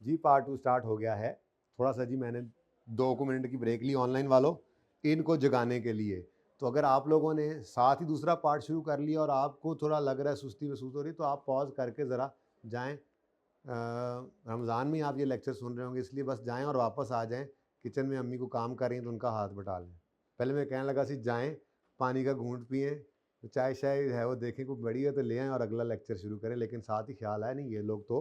जी part 2 start हो गया है। थोड़ा सा जी मैंने 2 मिनट की ब्रेक ली ऑनलाइन वालों, इनको जगाने के लिए। तो अगर आप लोगों ने साथ ही दूसरा पार्ट शुरू कर लिया और आपको थोड़ा लग रहा है, सुस्ती महसूस हो रही है, तो आप पॉज़ करके ज़रा जाएँ। रमज़ान में आप ये लेक्चर सुन रहे होंगे, इसलिए बस जाएँ और वापस आ जाएँ। किचन में अम्मी को काम कर रही हैं तो उनका हाथ बटा लें। पहले मैं कहने लगा सी जाएँ, पानी का घूँट पिएँ, तो चाय-शाय है वो देखें कोई बड़ी है तो ले आएँ और अगला लेक्चर शुरू करें। लेकिन साथ ही ख्याल आया नहीं ये लोग तो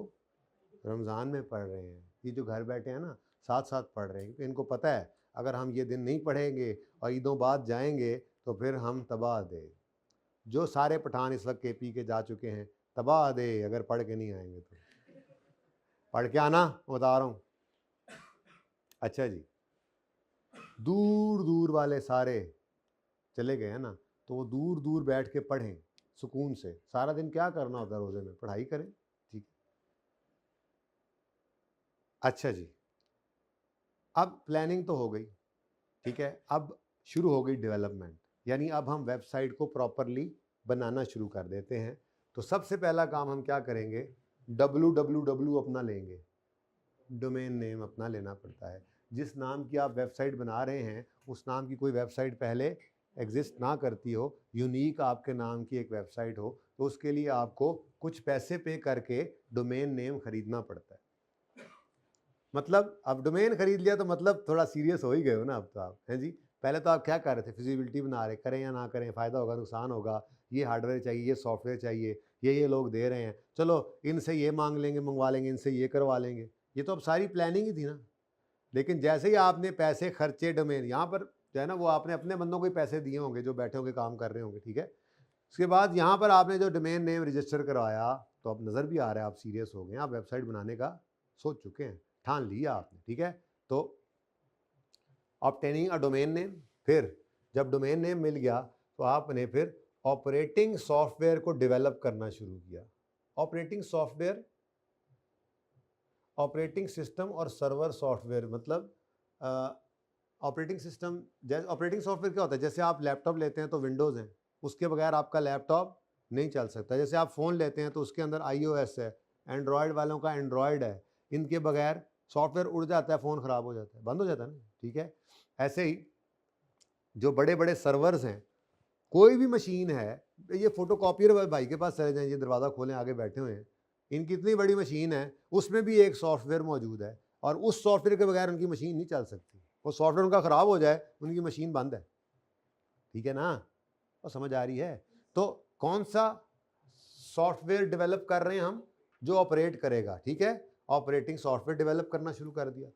रमज़ान में पढ़ रहे हैं। ये जो घर बैठे हैं ना, साथ-साथ पढ़ रहे हैं, क्योंकि इनको पता है अगर हम ये दिन नहीं पढ़ेंगे और ईदों बाद जाएँगे तो फिर हम तबाह दे। जो सारे पठान इस वक्त केपी के जा चुके हैं, तबाह दे अगर पढ़ के नहीं आएँगे तो। पढ़ के आना, बता रहा हूँ। अच्छा जी, दूर-दूर वाले सारे चले गए हैं ना, तो वो दूर-दूर बैठ के पढ़ें सुकून से। सारा दिन क्या करना होता है रोज़े में? पढ़ाई करें, ठीक है। अच्छा जी, अब प्लानिंग तो हो गई, ठीक है। अब शुरू हो गई डेवलपमेंट, यानी अब हम वेबसाइट को प्रॉपरली बनाना शुरू कर देते हैं। तो सबसे पहला काम हम क्या करेंगे? www अपना लेंगे, डोमेन नेम अपना लेना पड़ता है। जिस नाम की आप वेबसाइट बना रहे हैं, उस नाम की कोई वेबसाइट पहले एग्जिस्ट ना करती हो, यूनिक आपके नाम की एक वेबसाइट हो, तो उसके लिए आपको कुछ पैसे पे करके डोमेन नेम खरीदना पड़ता है। मतलब अब डोमेन खरीद लिया तो मतलब थोड़ा सीरियस हो ही गए हो ना अब तो आप, हैं जी। पहले तो आप क्या कर रहे थे? फिजिबिलिटी बना रहे, करें या ना करें, फ़ायदा होगा, नुकसान होगा, ये हार्डवेयर चाहिए, ये सॉफ्टवेयर चाहिए, ये लोग दे रहे हैं, चलो इनसे ये मांग लेंगे, मंगवा लेंगे, इनसे ये करवा लेंगे। ये तो अब सारी प्लानिंग ही थी ना। लेकिन जैसे ही आपने पैसे खर्चे डोमेन, यहाँ पर जो है ना, वो आपने अपने बंदों को ही पैसे दिए होंगे जो बैठे होंगे काम कर रहे होंगे, ठीक है। उसके बाद यहाँ पर आपने जो डोमेन नेम रजिस्टर करवाया, तो अब नज़र भी आ रहा है आप सीरियस हो गए, आप वेबसाइट बनाने का सोच चुके हैं, ठान लिया आपने, ठीक है। तो ऑब्टेनिंग अ डोमेन नेम, फिर जब डोमेन नेम मिल गया तो आपने फिर ऑपरेटिंग सॉफ्टवेयर को डेवलप करना शुरू किया। ऑपरेटिंग सॉफ्टवेयर, ऑपरेटिंग सिस्टम और सर्वर सॉफ्टवेयर, मतलब ऑपरेटिंग सिस्टम, जैसे ऑपरेटिंग सॉफ्टवेयर क्या होता है? जैसे आप लैपटॉप लेते हैं तो विंडोज़ हैं, उसके बगैर आपका लैपटॉप नहीं चल सकता। जैसे आप फ़ोन लेते हैं तो उसके अंदर आईओएस है, एंड्रॉयड वालों का एंड्रॉयड है, इनके बगैर सॉफ्टवेयर उड़ जाता है, फ़ोन ख़राब हो जाता है, बंद हो जाता है ना, ठीक है। ऐसे ही जो बड़े बड़े सर्वर्स हैं, कोई भी मशीन है, ये फोटोकॉपियर वाले भाई के पास चले जाएं, ये दरवाज़ा खोलें, आगे बैठे हुए हैं, इनकी इतनी बड़ी मशीन है, उसमें भी एक सॉफ्टवेयर मौजूद है और उस सॉफ्टवेयर के बगैर उनकी मशीन नहीं चल सकती। वो सॉफ्टवेयर उनका ख़राब हो जाए, उनकी मशीन बंद है, ठीक है ना। और समझ आ रही है? तो कौन सा सॉफ्टवेयर डेवलप कर रहे हैं हम? जो ऑपरेट करेगा, ठीक है। ऑपरेटिंग सॉफ्टवेयर डेवलप करना शुरू कर दिया।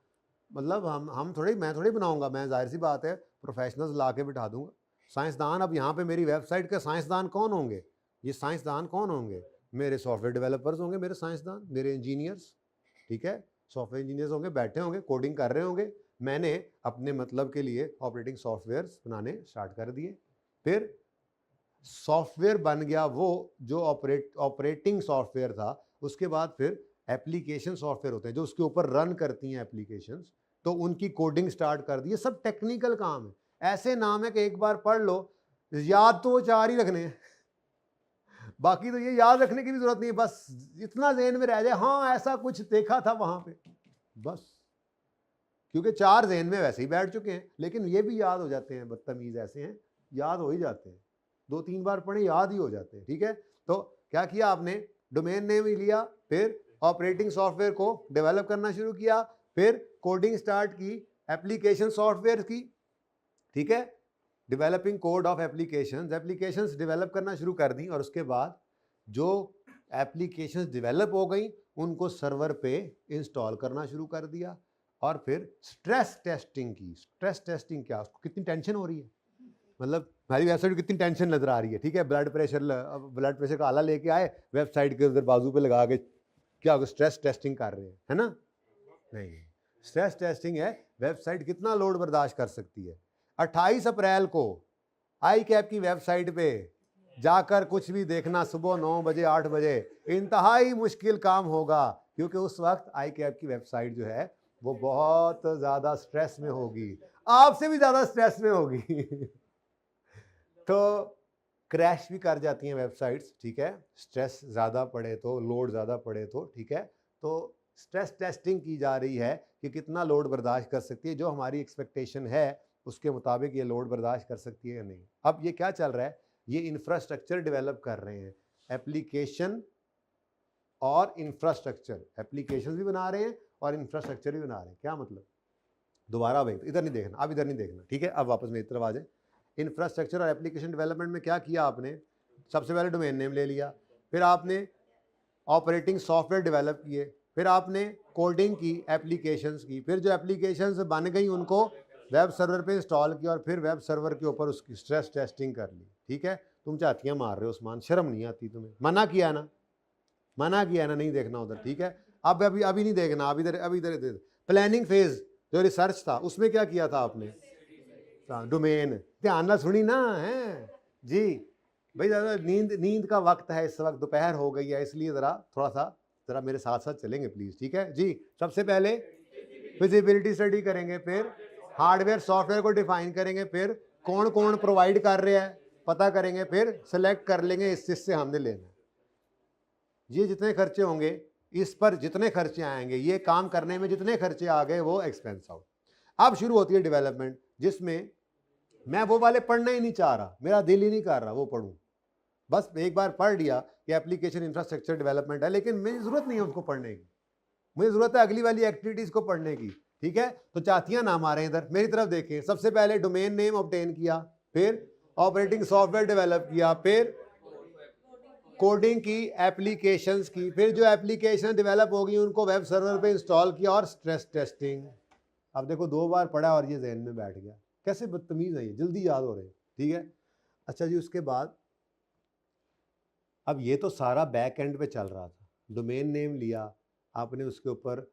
मतलब हम थोड़ी, मैं थोड़ी बनाऊंगा, मैं जाहिर सी बात है प्रोफेशनल्स ला के बिठा दूंगा। साइंसदान, अब यहाँ पे मेरी वेबसाइट के साइंसदान कौन होंगे? ये साइंसदान कौन होंगे? मेरे सॉफ्टवेयर डेवलपर्स होंगे, मेरे साइंसदान, मेरे इंजीनियर्स, ठीक है। सॉफ्टवेयर इंजीनियर्स होंगे, बैठे होंगे, कोडिंग कर रहे होंगे। मैंने अपने मतलब के लिए ऑपरेटिंग सॉफ्टवेयर बनाने स्टार्ट कर दिए। फिर सॉफ्टवेयर बन गया वो जो ऑपरेटिंग सॉफ्टवेयर था। उसके बाद फिर एप्लीकेशन सॉफ्टवेयर होते हैं जो उसके ऊपर रन करती हैं एप्लीकेशंस, तो उनकी कोडिंग स्टार्ट कर दी। ये सब टेक्निकल काम है, ऐसे नाम है कि एक बार पढ़ लो, याद तो वो 4 ही रखने हैं, बाकी तो ये याद रखने की भी जरूरत नहीं है, बस इतना ज़हन में रह जाए, हाँ ऐसा कुछ देखा था वहां पे, बस। क्योंकि 4 ज़हन में वैसे ही बैठ चुके हैं, लेकिन ये भी याद हो जाते हैं, बदतमीज ऐसे हैं, याद हो ही जाते हैं, 2-3 बार पढ़े याद ही हो जाते हैं, ठीक है। तो क्या किया आपने? डोमेन नेम ही लिया, फिर ऑपरेटिंग सॉफ्टवेयर को डेवलप करना शुरू किया, फिर कोडिंग स्टार्ट की एप्लीकेशन सॉफ्टवेयर की, ठीक है। Developing code of applications develop करना शुरू कर दी, और उसके बाद जो एप्लीकेशंस डेवलप हो गई उनको सर्वर पे इंस्टॉल करना शुरू कर दिया। और फिर स्ट्रेस टेस्टिंग की। स्ट्रेस टेस्टिंग क्या, उसको कितनी टेंशन हो रही है, मतलब हमारी वेबसाइट कितनी टेंशन नजर आ रही है, ठीक है। ब्लड प्रेशर का आला लेके आए, वेबसाइट के उधर बाजू पे लगा के क्या होगा, स्ट्रेस टेस्टिंग कर रहे हैं, है ना। नहीं, स्ट्रेस टेस्टिंग है वेबसाइट कितना लोड बर्दाश्त कर सकती है। 28 अप्रैल को आई कैप की वेबसाइट पे जाकर कुछ भी देखना सुबह 9 बजे 8 बजे इंतहाई मुश्किल काम होगा, क्योंकि उस वक्त आई कैप की वेबसाइट जो है वो बहुत ज़्यादा स्ट्रेस में होगी, आपसे भी ज़्यादा स्ट्रेस में होगी तो क्रैश भी कर जाती हैं वेबसाइट्स, ठीक है। स्ट्रेस ज़्यादा पड़े तो, लोड ज़्यादा पड़े तो, ठीक है। तो स्ट्रेस टेस्टिंग की जा रही है कि कितना लोड बर्दाश्त कर सकती है, जो हमारी एक्सपेक्टेशन है उसके मुताबिक ये लोड बर्दाश्त कर सकती है या नहीं। अब ये क्या चल रहा है, ये इंफ्रास्ट्रक्चर डेवलप कर रहे हैं, एप्लीकेशन और इंफ्रास्ट्रक्चर, एप्लीकेशन भी बना रहे हैं और इंफ्रास्ट्रक्चर भी बना रहे हैं। क्या मतलब, दोबारा भाई इधर नहीं देखना, अब इधर नहीं देखना, ठीक है, अब वापस मेरी तरफ आ जाए। इंफ्रास्ट्रक्चर और एप्लीकेशन डेवलपमेंट में क्या किया आपने, सबसे पहले डोमेन नेम ले लिया, फिर आपने ऑपरेटिंग सॉफ्टवेयर डेवलप किए, फिर आपने कोडिंग की एप्लीकेशंस की, फिर जो एप्लीकेशंस बन गई उनको वेब सर्वर पे इंस्टॉल किया और फिर वेब सर्वर के ऊपर उसकी स्ट्रेस टेस्टिंग कर ली। ठीक है, तुम चाहतियाँ मार रहे हो उस्मान, शर्म नहीं आती तुम्हें, मना किया ना, मना किया ना, नहीं देखना उधर। ठीक है, अब अभी नहीं देखना, अभी इधर प्लानिंग फेज जो रिसर्च था उसमें क्या किया था आपने, डोमेन, ध्यान ना सुनी ना है जी भाई, ज़्यादा नींद का वक्त है, इस वक्त दोपहर हो गई है, इसलिए ज़रा मेरे साथ साथ चलेंगे प्लीज़। ठीक है जी, सबसे पहले फिजिबिलिटी स्टडी करेंगे, फिर हार्डवेयर सॉफ्टवेयर को डिफाइन करेंगे, फिर कौन कौन प्रोवाइड कर रहे हैं पता करेंगे, फिर सेलेक्ट कर लेंगे इस चीज़ से हमने लेना। ये जितने खर्चे होंगे, इस पर जितने खर्चे आएंगे, ये काम करने में जितने खर्चे आ गए वो एक्सपेंस आउट। अब शुरू होती है डेवलपमेंट, जिसमें मैं वो वाले पढ़ना ही नहीं चाह रहा, मेरा दिल ही नहीं कर रहा वो पढ़ूं, बस एक बार पढ़ लिया कि एप्लीकेशन इंफ्रास्ट्रक्चर डेवलपमेंट है, लेकिन मेरी जरूरत नहीं है उसको पढ़ने की, मुझे जरूरत है अगली वाली एक्टिविटीज को पढ़ने की। ठीक है, तो चाहतियां ना मारें, इधर मेरी तरफ देखें। सबसे पहले डोमेन नेम ऑब्टेन किया, फिर ऑपरेटिंग सॉफ्टवेयर डेवलप किया, फिर कोडिंग की, एप्लीकेशंस की, फिर जो एप्लीकेशन डेवलप होगी उनको वेब सर्वर पे इंस्टॉल किया और स्ट्रेस टेस्टिंग। अब देखो 2 बार पढ़ा और ये जहन में बैठ गया, कैसे बदतमीज है ये, जल्दी याद हो रहे हैं। ठीक है, अच्छा जी, उसके बाद अब ये तो सारा बैक एंड पे चल रहा था, डोमेन नेम लिया आपने, उसके ऊपर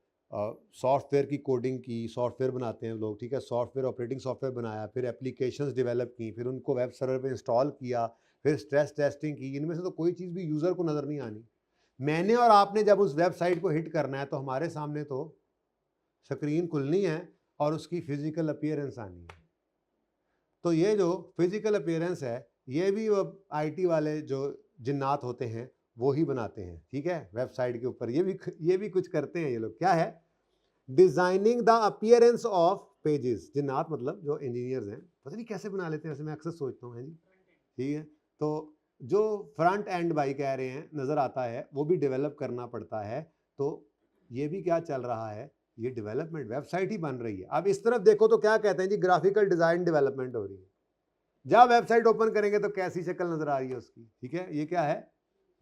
सॉफ्टवेयर की कोडिंग की, सॉफ्टवेयर बनाते हैं लोग, ठीक है, सॉफ्टवेयर ऑपरेटिंग सॉफ्टवेयर बनाया, फिर एप्लीकेशंस डेवलप की, फिर उनको वेब सर्वर पे इंस्टॉल किया, फिर स्ट्रेस टेस्टिंग की। इनमें से तो कोई चीज़ भी यूज़र को नज़र नहीं आनी। मैंने और आपने जब उस वेबसाइट को हिट करना है तो हमारे सामने तो स्क्रीन खुलनी है और उसकी फिजिकल अपीयरेंस आनी है। तो ये जो फिजिकल अपीयरेंस है, ये भी IT वाले जो जिन्नात होते हैं वो ही बनाते हैं। ठीक है, वेबसाइट के ऊपर ये भी कुछ करते हैं ये लोग। क्या है, designing the appearance of pages. जिन्नात मतलब जो इंजीनियर्स हैं, पता नहीं कैसे बना लेते हैं, ऐसे मैं अक्सर सोचता हूँ। है जी, ठीक है, तो जो फ्रंट एंड बाई कह रहे हैं नज़र आता है वो भी डेवलप करना पड़ता है। तो ये भी क्या चल रहा है, ये डेवलपमेंट, वेबसाइट ही बन रही है। अब इस तरफ देखो तो क्या कहते हैं जी, ग्राफिकल डिज़ाइन डेवलपमेंट हो रही है। जब वेबसाइट ओपन करेंगे तो कैसी शक्ल नज़र आ रही है उसकी। ठीक है, ये क्या है,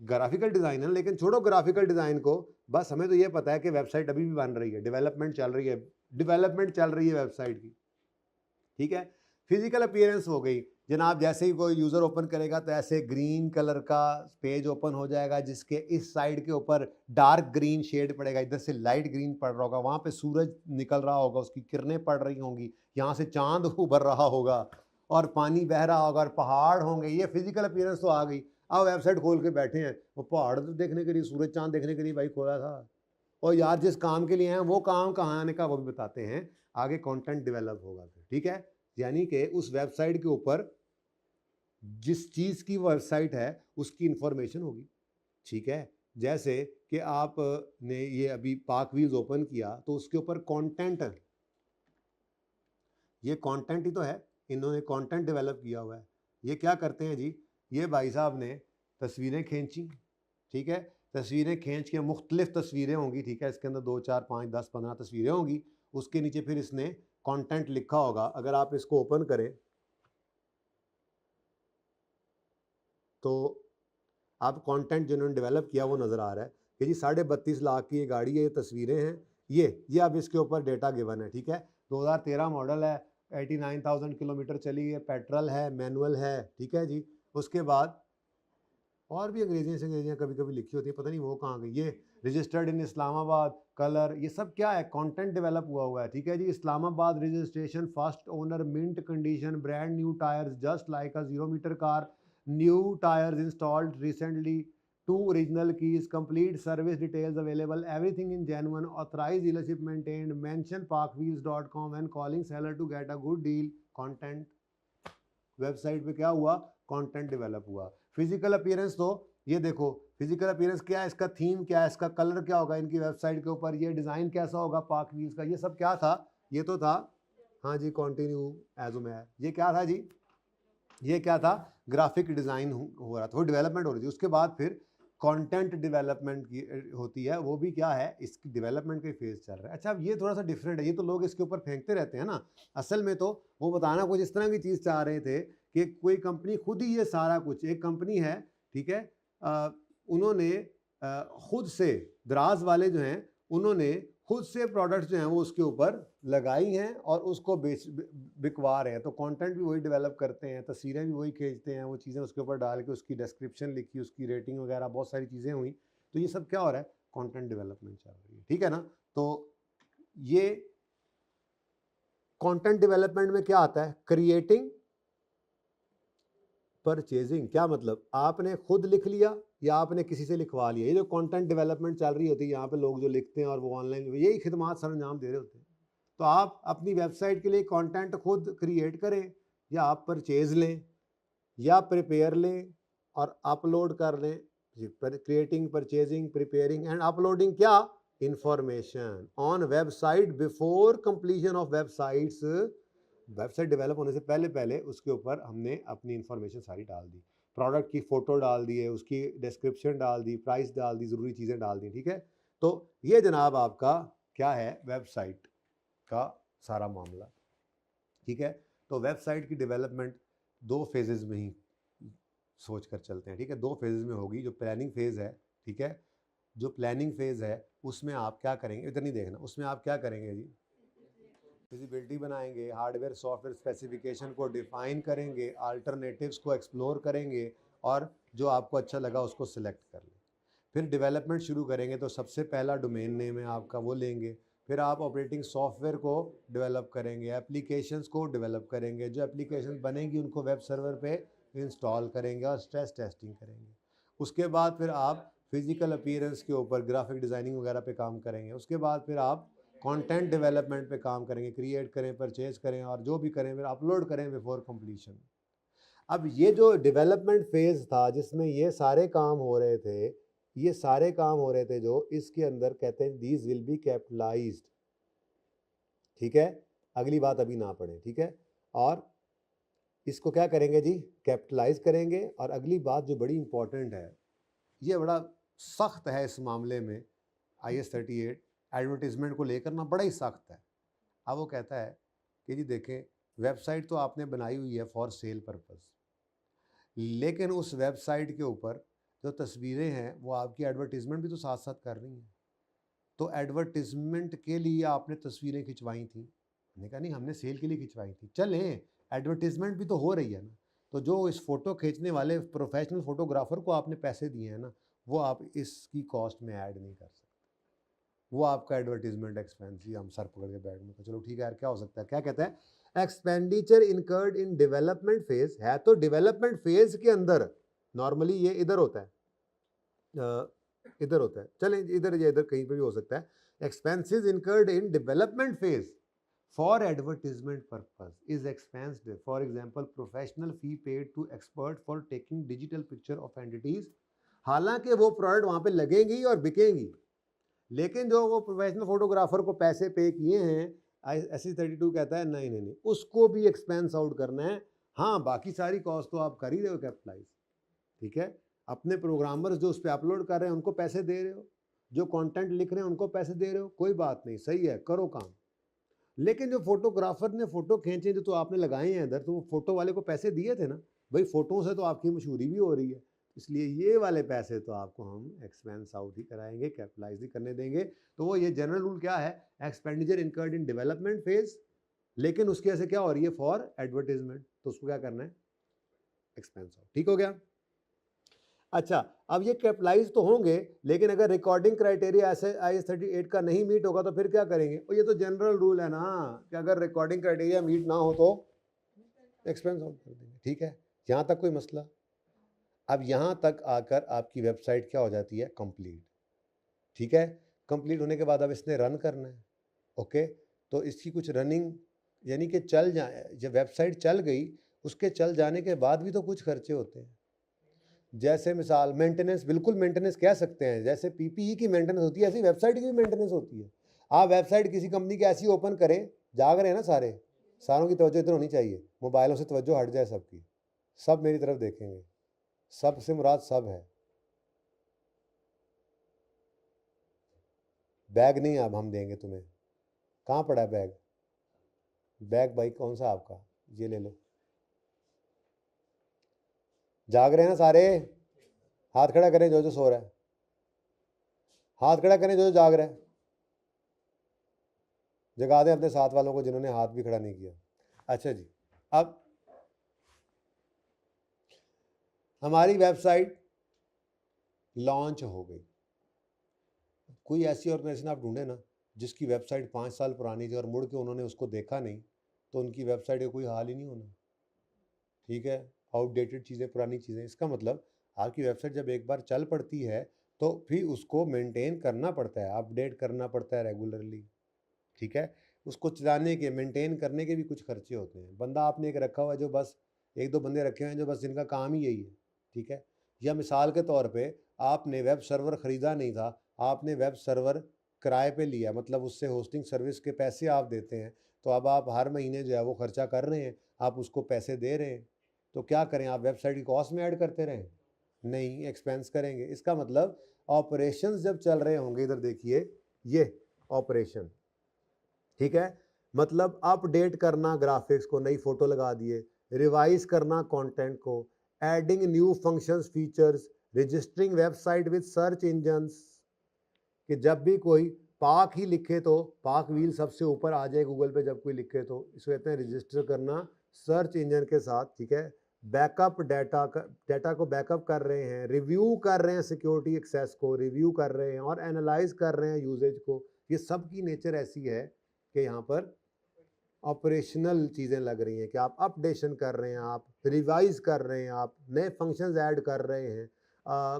ग्राफिकल डिज़ाइन है। लेकिन छोड़ो ग्राफिकल डिज़ाइन को, बस हमें तो ये पता है कि वेबसाइट अभी भी बन रही है, डेवलपमेंट चल रही है, वेबसाइट की। ठीक है, फिजिकल अपीयरेंस हो गई जनाब, जैसे ही कोई यूज़र ओपन करेगा तो ऐसे ग्रीन कलर का पेज ओपन हो जाएगा, जिसके इस साइड के ऊपर डार्क ग्रीन शेड पड़ेगा, इधर से लाइट ग्रीन पड़ रहा होगा, वहाँ पे सूरज निकल रहा होगा, उसकी किरणें पड़ रही होंगी, यहाँ से चांद उभर रहा होगा और पानी बह रहा होगा और पहाड़ होंगे। ये फिजिकल अपीयरेंस तो आ गई। अब वेबसाइट खोल के बैठे हैं, वो पहाड़ तो देखने के लिए, सूरज चांद देखने के लिए भाई खोला था, और यार जिस काम के लिए हैं वो काम कहाँ आने का वो भी बताते हैं। आगे कंटेंट डेवलप होगा फिर। ठीक है, यानी कि उस वेबसाइट के ऊपर जिस चीज़ की वेबसाइट है उसकी इंफॉर्मेशन होगी। ठीक है, जैसे कि आप ने ये अभी पाक व्हील्स ओपन किया तो उसके ऊपर कंटेंट, ये कंटेंट ही तो है, इन्होंने कंटेंट डेवलप किया हुआ है। ये क्या करते हैं जी, ये भाई साहब ने तस्वीरें खींची। ठीक है, तस्वीरें खींच के, मुख्तलिफ तस्वीरें होंगी। ठीक है, इसके अंदर 2, 4, 5, 10, 15 तस्वीरें होंगी। उसके नीचे फिर इसने कंटेंट लिखा होगा। अगर आप इसको ओपन करें तो आप कंटेंट जिन्होंने डेवलप किया वो नज़र आ रहा है कि जी 32.5 लाख की ये गाड़ी है, ये तस्वीरें हैं, ये अब इसके ऊपर डेटा गिवन है। ठीक है, 2013 मॉडल है, 89,000 किलोमीटर चली है, पेट्रोल है, मैनुअल है। ठीक है जी, उसके बाद और भी अंग्रेजियाँ कभी कभी लिखी होती है, पता नहीं वो कहाँ गई। ये रजिस्टर्ड इन इस्लामाबाद, कलर, ये सब क्या है, कंटेंट डेवलप हुआ है। ठीक है जी, Islamabad registration, first owner, mint condition, brand new tyres, just like a 0 meter car, new tyres installed recently, 2 original keys, complete service details available, everything in genuine, authorise dealership maintained, mention parkwheels.com and calling seller to get a good deal. Content, website पे क्या हुआ, content develop हुआ। Physical appearance तो ये देखो physical appearance क्या है, इसका थीम क्या है, इसका कलर क्या होगा इनकी वेबसाइट के ऊपर, ये डिज़ाइन कैसा होगा पार्क व्हील्स का, ये सब क्या था, ये तो था, हाँ जी कंटिन्यू एज मैं, ये क्या था जी, ये क्या था, ग्राफिक डिज़ाइन हो रहा था, वो डेवलपमेंट हो रही थी। उसके बाद फिर कंटेंट डेवलपमेंट की होती है, वो भी क्या है, इसकी डेवलपमेंट का फेज चल रहा है। अच्छा अब ये थोड़ा सा डिफरेंट है, ये तो लोग इसके ऊपर फेंकते रहते हैं ना, असल में तो वो बताना कुछ इस तरह की चीज़ चाह रहे थे कि कोई कंपनी खुद ही ये सारा कुछ, एक कंपनी है ठीक है, उन्होंने खुद से, दराज वाले जो हैं उन्होंने खुद से प्रोडक्ट्स जो हैं वो उसके ऊपर लगाई हैं और उसको बिकवा रहे हैं। तो कंटेंट भी वही डेवलप करते हैं, तस्वीरें भी वही खींचते हैं, वो चीज़ें उसके ऊपर डाल के उसकी डिस्क्रिप्शन लिखी, उसकी रेटिंग वगैरह बहुत सारी चीज़ें हुई। तो ये सब क्या हो रहा है, कंटेंट डेवलपमेंट चल रही है, ठीक है ना। तो ये कंटेंट डेवलपमेंट में क्या आता है, क्रिएटिंग, परचेजिंग, क्या मतलब आपने खुद लिख लिया या आपने किसी से लिखवा लिया, ये जो कंटेंट डेवलपमेंट चल रही होती है, यहाँ पे लोग जो लिखते हैं और वो ऑनलाइन यही खिदमात सरंजाम दे रहे होते हैं। तो आप अपनी वेबसाइट के लिए कंटेंट खुद क्रिएट करें या आप परचेज लें या प्रिपेयर लें और अपलोड कर लें। Creating, purchasing, preparing and uploading क्या, information on website before completion of websites, website develop होने से पहले पहले उसके ऊपर हमने अपनी इंफॉर्मेशन सारी डाल दी, प्रोडक्ट की फ़ोटो डाल दी है, उसकी डिस्क्रिप्शन डाल दी, प्राइस डाल दी, ज़रूरी चीज़ें डाल दी, ठीक है। तो ये जनाब आपका क्या है, वेबसाइट का सारा मामला, ठीक है। तो वेबसाइट की डेवलपमेंट दो फेजेज़ में ही सोच कर चलते हैं, ठीक है, दो फेजेज़ में होगी। जो प्लानिंग फ़ेज़ है, ठीक है, जो प्लानिंग फ़ेज़ है उसमें आप क्या करेंगे, इधर नहीं देखना, उसमें आप क्या करेंगे जी, फिजिबिलिटी बनाएंगे, हार्डवेयर सॉफ्टवेयर स्पेसिफिकेशन को डिफाइन करेंगे, अल्टरनेटिव्स को एक्सप्लोर करेंगे और जो आपको अच्छा लगा उसको सिलेक्ट कर लें। फिर डेवलपमेंट शुरू करेंगे, तो सबसे पहला डोमेन नेम है आपका, वो लेंगे। फिर आप ऑपरेटिंग सॉफ्टवेयर को डेवलप करेंगे, एप्लीकेशंस को डेवलप करेंगे, जो एप्लीकेशन बनेंगी उनको वेब सर्वर पे इंस्टॉल करेंगे और स्ट्रेस टेस्टिंग करेंगे। उसके बाद फिर आप फिजिकल अपीयरेंस के ऊपर ग्राफिक डिज़ाइनिंग वगैरह पे काम करेंगे। उसके बाद फिर आप कंटेंट डेवलपमेंट पे काम करेंगे, क्रिएट करें, परचेज करें और जो भी करें फिर अपलोड करें बिफोर कंप्लीशन। अब ये जो डेवलपमेंट फेज़ था जिसमें ये सारे काम हो रहे थे, ये सारे काम हो रहे थे जो इसके अंदर कहते हैं दीज विल बी कैपिटलाइज्ड, ठीक है, अगली बात अभी ना पढ़ें, ठीक है। और इसको क्या करेंगे जी, कैपिटलाइज करेंगे। और अगली बात जो बड़ी इंपॉर्टेंट है, ये बड़ा सख्त है इस मामले में, IS 38 एडवर्टीजमेंट को लेकर ना बड़ा ही सख्त है। अब वो कहता है कि जी देखें, वेबसाइट तो आपने बनाई हुई है फॉर सेल पर्पस, लेकिन उस वेबसाइट के ऊपर जो तस्वीरें हैं वो आपकी एडवर्टीजमेंट भी तो साथ साथ कर रही हैं। तो एडवर्टीजमेंट के लिए आपने तस्वीरें खिंचवाई थी, मैंने कहा नहीं हमने सेल के लिए खिंचवाई थी, चलें एडवर्टीजमेंट भी तो हो रही है ना। तो जो इस फ़ोटो खींचने वाले प्रोफेशनल फ़ोटोग्राफ़र को आपने पैसे दिए हैं ना, वो आप इसकी कॉस्ट में ऐड नहीं कर सकते, वो आपका एडवर्टीजमेंट एक्सपेंस ही। हम सर पकड़ के बैठ में, चलो ठीक है यार, क्या हो सकता है, क्या कहते हैं, expenditure incurred in development phase है। तो डेवलपमेंट फेज के अंदर नॉर्मली ये इधर होता है, इधर होता है, चलें इधर या इधर कहीं पे भी हो सकता है। Expenses incurred in development phase for advertisement purpose is expensed, for example professional fee paid to expert for taking digital picture of entities. हालांकि वो प्रोडक्ट वहां पे लगेंगी और बिकेंगी, लेकिन जो वो प्रोफेशनल फोटोग्राफर को पैसे पे किए हैं, SE 32 कहता है नहीं नहीं नहीं, उसको भी एक्सपेंस आउट करना है। हाँ बाकी सारी कॉस्ट तो आप कर ही रहे हो कैपिटलाइज, ठीक है। अपने प्रोग्रामर्स जो उस पर अपलोड कर रहे हैं उनको पैसे दे रहे हो, जो कंटेंट लिख रहे हैं उनको पैसे दे रहे हो, कोई बात नहीं, सही है, करो काम। लेकिन जो फोटोग्राफर ने फोटो खींचे जो तो आपने लगाए हैं इधर, तो वो फोटो वाले को पैसे दिए थे ना भाई, फोटो से तो आपकी मशहूरी भी हो रही है, इसलिए ये वाले पैसे तो आपको हम एक्सपेंस आउट ही कराएंगे, कैपिटलाइज ही करने देंगे। तो वो ये जनरल रूल क्या है, expenditure incurred in development phase, लेकिन उसकी वजह से क्या हो रही है, फॉर एडवर्टीजमेंट, तो उसको क्या करना है, एक्सपेंस आउट, ठीक हो गया। अच्छा अब ये कैपिटलाइज तो होंगे, लेकिन अगर रिकॉर्डिंग क्राइटेरिया ऐसे IS 38 का नहीं मीट होगा तो फिर क्या करेंगे, और ये तो जनरल रूल है ना कि अगर रिकॉर्डिंग क्राइटेरिया मीट ना हो तो एक्सपेंस आउट कर देंगे, ठीक है। यहाँ तक कोई मसला। अब यहाँ तक आकर आपकी वेबसाइट क्या हो जाती है, कंप्लीट, ठीक है। कंप्लीट होने के बाद अब इसने रन करना है, ओके। तो इसकी कुछ रनिंग यानी कि चल जाए, जब वेबसाइट चल गई उसके चल जाने के बाद भी तो कुछ खर्चे होते हैं। जैसे मिसाल मेंटेनेंस, बिल्कुल मेंटेनेंस कह सकते हैं, जैसे पीपीई की मेंटेनेंस होती है ऐसी वेबसाइट की भी मेंटेनेंस होती है। आप वेबसाइट किसी कंपनी की ऐसी ओपन करें, जाग रहे हैं ना सारे, सारों की तवज्जो इधर होनी चाहिए, मोबाइलों से तवज्जो हट जाए सबकी, सब मेरी तरफ देखेंगे, सब से मुराद सब है, बैग नहीं अब हम देंगे तुम्हें, कहाँ पड़ा है बैग, बैग भाई कौन सा आपका, ये ले लो, जाग रहे हैं ना सारे, हाथ खड़ा करें जो जो सो रहा है, हाथ खड़ा करें जो जो जाग रहा है, जगा दें अपने साथ वालों को जिन्होंने हाथ भी खड़ा नहीं किया। अच्छा जी, अब हमारी वेबसाइट लॉन्च हो गई, कोई ऐसी ऑर्गेनाइजेशन आप ढूंढे ना जिसकी वेबसाइट 5 साल पुरानी थी और मुड़ के उन्होंने उसको देखा नहीं, तो उनकी वेबसाइट का कोई हाल ही नहीं होना, ठीक है, आउटडेटेड चीज़ें, पुरानी चीज़ें। इसका मतलब आपकी वेबसाइट जब एक बार चल पड़ती है तो फिर उसको मेंटेन करना पड़ता है, अपडेट करना पड़ता है रेगुलरली, ठीक है। उसको चलाने के, मेंटेन करने के भी कुछ खर्चे होते हैं। बंदा आपने एक रखा हुआ है जो बस, एक दो बंदे रखे हुए हैं जो बस जिनका काम ही यही है, ठीक है। या मिसाल के तौर पे आपने वेब सर्वर ख़रीदा नहीं था, आपने वेब सर्वर किराए पे लिया, मतलब उससे होस्टिंग सर्विस के पैसे आप देते हैं, तो अब आप हर महीने जो है वो खर्चा कर रहे हैं, आप उसको पैसे दे रहे हैं, तो क्या करें, आप वेबसाइट की कॉस्ट में ऐड करते रहें? नहीं, एक्सपेंस करेंगे। इसका मतलब ऑपरेशंस जब चल रहे होंगे, इधर देखिए ये ऑपरेशन, ठीक है, मतलब अपडेट करना ग्राफिक्स को, नई फोटो लगा दिए, रिवाइज करना कंटेंट को, adding new functions features, registering website with search engines, कि जब भी कोई पाक ही लिखे तो पाक व्हील सबसे ऊपर आ जाए गूगल पे, जब कोई लिखे तो इसको कहते हैं रजिस्टर करना सर्च इंजन के साथ, ठीक है। बैकअप डाटा को बैकअप कर रहे हैं, रिव्यू कर रहे हैं सिक्योरिटी एक्सेस को, रिव्यू कर रहे हैं और एनालाइज कर रहे हैं यूजेज को। ये सब की नेचर ऐसी है कि यहाँ पर ऑपरेशनल चीज़ें लग रही हैं कि आप अपडेशन कर रहे हैं, आप रिवाइज कर रहे हैं, आप नए फंक्शंस ऐड कर रहे हैं।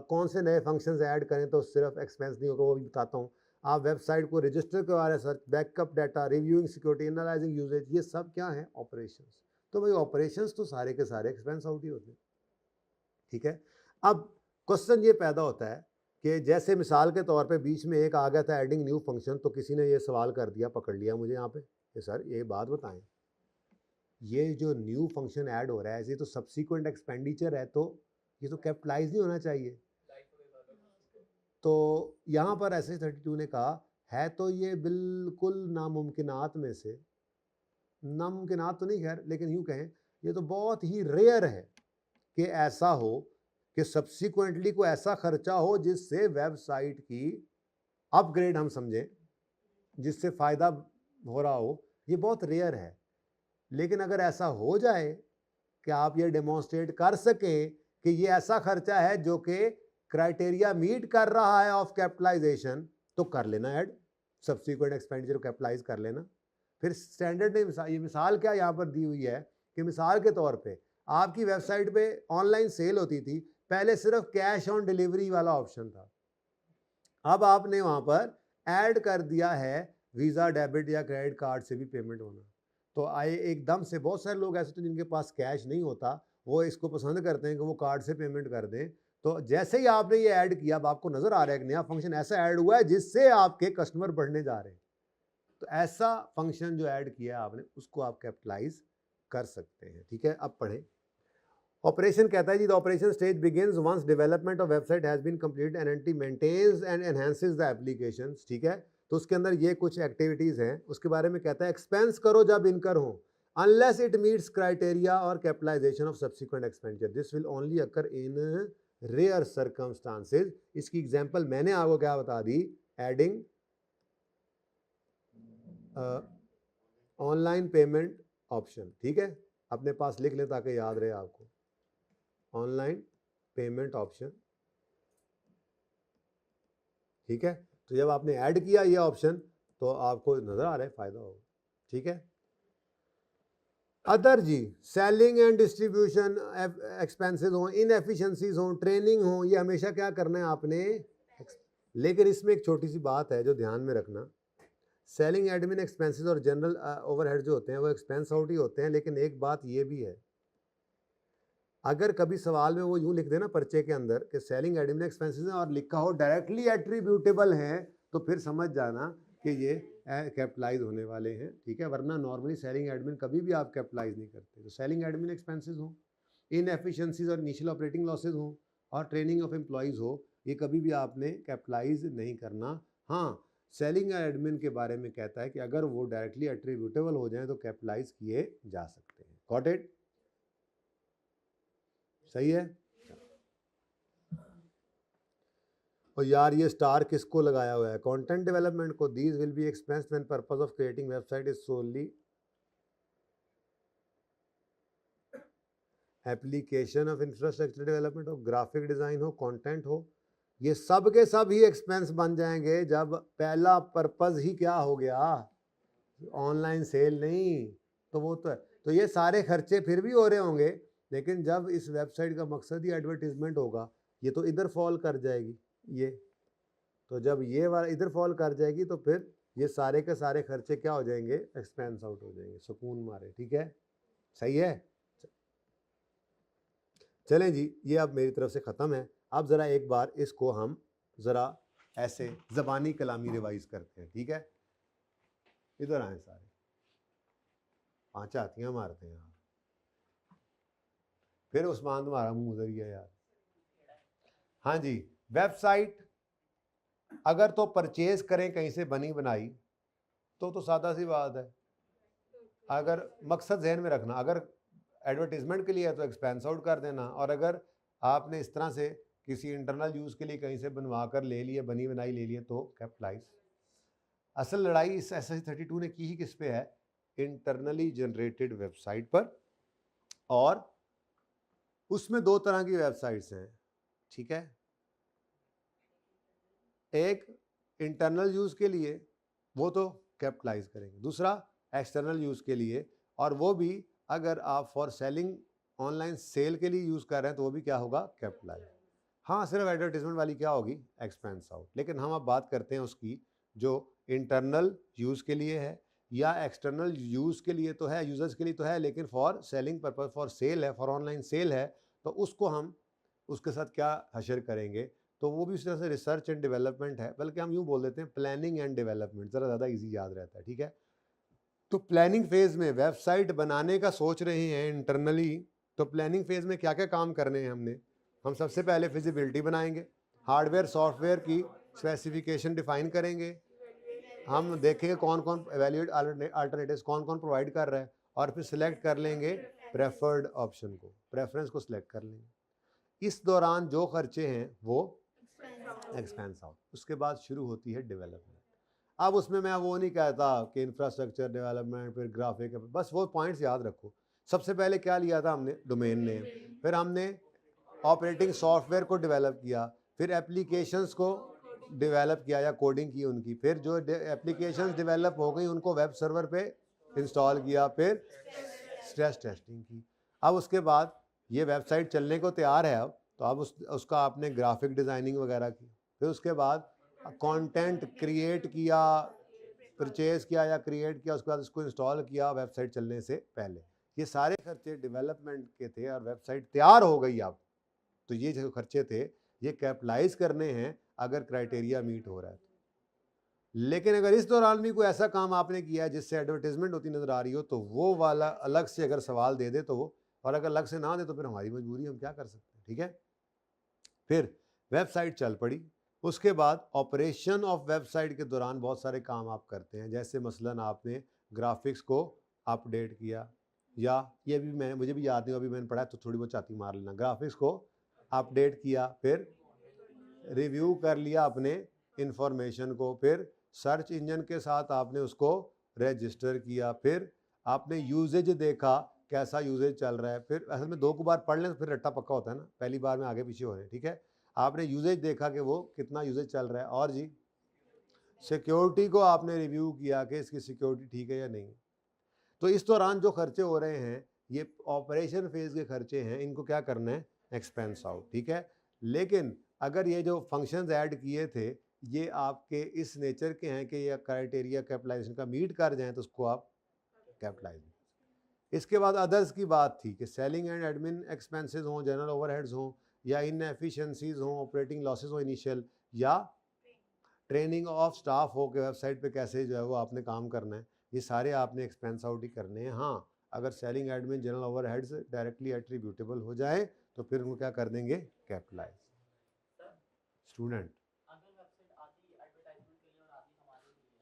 कौन से नए फंक्शंस ऐड करें तो सिर्फ एक्सपेंस नहीं होगा, वो भी बताता हूँ। आप वेबसाइट को रजिस्टर करवा रहे हैं, search, backup data, reviewing security, analysing usages, ये सब क्या है, ऑपरेशंस। तो भाई ऑपरेशंस तो सारे के सारे एक्सपेंस आउट ही होते हैं, ठीक है। अब क्वेश्चन ये पैदा होता है कि जैसे मिसाल के तौर पे बीच में एक आ गया था एडिंग न्यू फंक्शन, तो किसी ने ये सवाल कर दिया, पकड़ लिया मुझे यहाँ पे कि सर ये बात बताएं, ये जो न्यू फंक्शन ऐड हो रहा है ये तो सब्सिक्वेंट एक्सपेंडिचर है, तो ये तो कैपिटलाइज नहीं होना चाहिए। तो यहाँ पर SA32 ने कहा है तो ये बिल्कुल नामुमकिनात में से, नामुमकिनात तो नहीं खैर, लेकिन यूँ कहें ये तो बहुत ही रेयर है कि ऐसा हो कि सब्सिक्वेंटली कोई ऐसा खर्चा हो जिससे वेबसाइट की अपग्रेड हम समझें, जिससे फ़ायदा हो रहा हो, ये बहुत रेयर है। लेकिन अगर ऐसा हो जाए कि आप ये डेमोन्स्ट्रेट कर सकें कि ये ऐसा खर्चा है जो कि क्राइटेरिया मीट कर रहा है ऑफ कैपिटलाइजेशन, तो कर लेना ऐड, सब्सिक्वेंट एक्सपेंडिचर कैपिटलाइज कर लेना। फिर स्टैंडर्ड ने ये मिसाल क्या यहाँ पर दी हुई है कि मिसाल के तौर पे आपकी वेबसाइट पे ऑनलाइन सेल होती थी, पहले सिर्फ कैश ऑन डिलीवरी वाला ऑप्शन था, अब आपने वहाँ पर ऐड कर दिया है वीज़ा, डेबिट या क्रेडिट कार्ड से भी पेमेंट होना। तो आए एकदम से बहुत सारे लोग ऐसे तो जिनके पास कैश नहीं होता, वो इसको पसंद करते हैं कि वो कार्ड से पेमेंट कर दें। तो जैसे ही आपने ये ऐड किया, अब आपको नज़र आ रहा है कि नया फंक्शन ऐसा ऐड हुआ है जिससे आपके कस्टमर बढ़ने जा रहे हैं, तो ऐसा फंक्शन जो ऐड किया आपने उसको आप कैपिटलाइज कर सकते हैं, ठीक है। अब पढ़ें। ऑपरेशन कहता है जी, the operation stage begins once development of website has been completed and entity maintains and enhances the applications, ठीक है। तो उसके अंदर ये कुछ एक्टिविटीज हैं, उसके बारे में कहता है एक्सपेंस करो जब इनकर हो, अनलेस इट मीट्स क्राइटेरिया और capitalisation of subsequent expenditure, this will only occur in rare circumstances. इसकी एग्जांपल मैंने आपको क्या बता दी, एडिंग ऑनलाइन पेमेंट ऑप्शन, ठीक है, अपने पास लिख लें ताकि याद रहे आपको, ऑनलाइन पेमेंट ऑप्शन, ठीक है। तो जब आपने ऐड किया ये ऑप्शन तो आपको नजर आ रहा है फायदा होगा, ठीक है। अदर जी, सेलिंग एंड डिस्ट्रीब्यूशन एक्सपेंसेस हो, इनएफिशिएंसीज हो, ट्रेनिंग हो, ये हमेशा क्या करना है आपने। लेकिन इसमें एक छोटी सी बात है जो ध्यान में रखना, सेलिंग एडमिन एक्सपेंसेस और जनरल ओवरहेड जो होते हैं वो एक्सपेंस आउट ही होते हैं, लेकिन एक बात ये भी है, अगर कभी सवाल में वो यूं लिख देना पर्चे के अंदर कि सेलिंग एडमिन एक्सपेंसेस हैं और लिखा हो डायरेक्टली एट्रीब्यूटेबल हैं, तो फिर समझ जाना कि ये कैपिटलाइज होने वाले हैं, ठीक है। वरना नॉर्मली सेलिंग एडमिन कभी भी आप कैपिटलाइज नहीं करते। तो सेलिंग एडमिन एक्सपेंसेस हो, इनएफिशिएंसीज और इनिशियल ऑपरेटिंग लॉसेज हो और ट्रेनिंग ऑफ एम्प्लॉयज़ हो, ये कभी भी आपने कैपिटलाइज नहीं करना। हाँ, सेलिंग एडमिन के बारे में कहता है कि अगर वो डायरेक्टली एट्रीब्यूटेबल हो जाए तो कैपिटलाइज किए जा सकते हैं। Got it? सही है। और यार ये स्टार किसको लगाया हुआ है? कंटेंट डेवलपमेंट को। These will be expensed when purpose of creating website is solely application of infrastructure development हो, ग्राफिक डिजाइन हो, कंटेंट हो, ये सब के सब ही एक्सपेंस बन जाएंगे जब पहला पर्पस ही क्या हो गया, ऑनलाइन सेल नहीं। तो वो तो ये सारे खर्चे फिर भी हो रहे होंगे, लेकिन जब इस वेबसाइट का मकसद ही एडवर्टीजमेंट होगा, ये तो इधर फॉल कर जाएगी ये। तो जब ये वाला इधर फॉल कर जाएगी तो फिर ये सारे के सारे खर्चे क्या हो जाएंगे, एक्सपेंस आउट हो जाएंगे। सुकून मारे, ठीक है, सही है। चलें जी, ये अब मेरी तरफ से ख़त्म है। अब ज़रा एक बार इसको हम ज़रा ऐसे ज़बानी कलामी रिवाइज करते हैं, ठीक है। इधर आए सारे, पाँच आतियाँ मारते हैं यार। फिर उस्मान तुम्हारा मुंह उधर ही है यार। हाँ जी, वेबसाइट अगर तो परचेज करें कहीं से बनी बनाई तो सादा सी बात है। अगर मकसद जहन में रखना, अगर एडवर्टीजमेंट के लिए है तो एक्सपेंस आउट कर देना, और अगर आपने इस तरह से किसी इंटरनल यूज़ के लिए कहीं से बनवा कर ले लिए, बनी बनाई ले लिए, तो कैपिटलाइज। असल लड़ाई इस SH32 ने की ही किस पे है? इंटरनली जनरेटेड वेबसाइट पर। और उसमें दो तरह की वेबसाइट्स हैं, ठीक है। एक इंटरनल यूज़ के लिए, वो तो कैपिटलाइज करेंगे। दूसरा एक्सटर्नल यूज़ के लिए, और वो भी अगर आप फॉर सेलिंग ऑनलाइन सेल के लिए यूज़ कर रहे हैं तो वो भी क्या होगा, कैपिटलाइज। हाँ, सिर्फ एडवर्टीजमेंट वाली क्या होगी, एक्सपेंस आउट। लेकिन हम अब बात करते हैं उसकी जो इंटरनल यूज़ के लिए है या एक्सटर्नल यूज़ के लिए तो है, यूजर्स के लिए तो है, लेकिन for selling purpose, for sale है, फॉर ऑनलाइन सेल है, तो उसको हम उसके साथ क्या हशर करेंगे। तो वो भी उस तरह से रिसर्च एंड डेवलपमेंट है, बल्कि हम यूँ बोल देते हैं प्लानिंग एंड डेवलपमेंट, ज़रा ज़्यादा ईजी याद रहता है, ठीक है। तो प्लानिंग फेज़ में वेबसाइट बनाने का सोच रहे हैं इंटरनली, तो प्लानिंग फेज़ में क्या क्या काम करने हैं हम सबसे पहले फिजिबिलिटी बनाएंगे, हार्डवेयर सॉफ्टवेयर की स्पेसिफिकेशन डिफाइन करेंगे, हम देखेंगे कौन कौन एवेल्यूएट अल्टरनेटिव्स कौन कौन प्रोवाइड कर रहा है, और फिर सिलेक्ट कर लेंगे प्रेफर्ड ऑप्शन को, प्रेफरेंस को सिलेक्ट कर लेंगे। इस दौरान जो खर्चे हैं वो एक्सपेंस आउट। उसके बाद शुरू होती है डेवलपमेंट। अब उसमें मैं वो नहीं कहता कि इंफ्रास्ट्रक्चर डेवलपमेंट, फिर ग्राफिक, बस वो पॉइंट्स याद रखो। सबसे पहले क्या लिया था हमने, डोमेन नेम, फिर हमने ऑपरेटिंग सॉफ्टवेयर को डेवलप किया, फिर एप्लीकेशंस को डेवलप किया या कोडिंग की उनकी, फिर जो एप्लीकेशंस डेवलप हो गई उनको वेब सर्वर पे इंस्टॉल किया, फिर स्ट्रेस टेस्टिंग की। अब उसके बाद ये वेबसाइट चलने को तैयार है, अब तो अब उसका आपने ग्राफिक डिज़ाइनिंग वगैरह की, फिर उसके बाद कंटेंट क्रिएट किया, परचेज किया या क्रिएट किया, उसके बाद उसको इंस्टॉल किया वेबसाइट चलने से पहले। ये सारे खर्चे डेवलपमेंट के थे और वेबसाइट तैयार हो गई अब, तो ये जो खर्चे थे ये कैपिटलाइज करने हैं अगर क्राइटेरिया मीट हो रहा है। लेकिन अगर इस दौरान भी कोई ऐसा काम आपने किया है जिससे एडवर्टीजमेंट होती नजर आ रही हो, तो वो वाला अलग से अगर सवाल दे दे तो वो, और अगर अलग से ना दे तो फिर हमारी मजबूरी, हम क्या कर सकते हैं, ठीक है। फिर वेबसाइट चल पड़ी, उसके बाद ऑपरेशन ऑफ वेबसाइट के दौरान बहुत सारे काम आप करते हैं, जैसे मसलन आपने ग्राफिक्स को अपडेट किया, या ये भी मुझे भी याद नहीं, अभी मैंने पढ़ा तो थोड़ी बहुत चाती मार लेना, ग्राफिक्स को अपडेट किया, फिर रिव्यू कर लिया अपने इंफॉर्मेशन को, फिर सर्च इंजन के साथ आपने उसको रजिस्टर किया, फिर आपने यूजेज देखा कैसा यूजेज चल रहा है, फिर असल में 2 बार पढ़ लें तो फिर रट्टा पक्का होता है ना, पहली बार में आगे पीछे हो रहे हैं, ठीक है। आपने यूजेज देखा कि वो कितना यूजेज चल रहा है, और जी सिक्योरिटी को आपने रिव्यू किया कि इसकी सिक्योरिटी ठीक है या नहीं। तो इस दौरान जो खर्चे हो रहे हैं ये ऑपरेशन फेज के खर्चे हैं, इनको क्या करना है, एक्सपेंस आउट, ठीक है। लेकिन अगर ये जो फंक्शंस ऐड किए थे ये आपके इस नेचर के हैं कि ये क्राइटेरिया कैपिटलाइजेशन का मीट कर जाएं तो उसको आप कैपिटलाइज। इसके बाद अदर्स की बात थी कि सेलिंग एंड एडमिन एक्सपेंसेस हों, जनरल ओवरहेड्स हों, या इनएफिशिएंसीज हों, ऑपरेटिंग लॉसेस हो इनिशियल, या ट्रेनिंग ऑफ स्टाफ हो कि वेबसाइट पे कैसे जो है वो आपने काम करना है, ये सारे आपने एक्सपेंस आउट ही करने हैं। हाँ, अगर selling admin general overheads directly attributable हो जाए तो फिर उनको क्या कर देंगे, कैपिटलाइज। स्टूडेंट,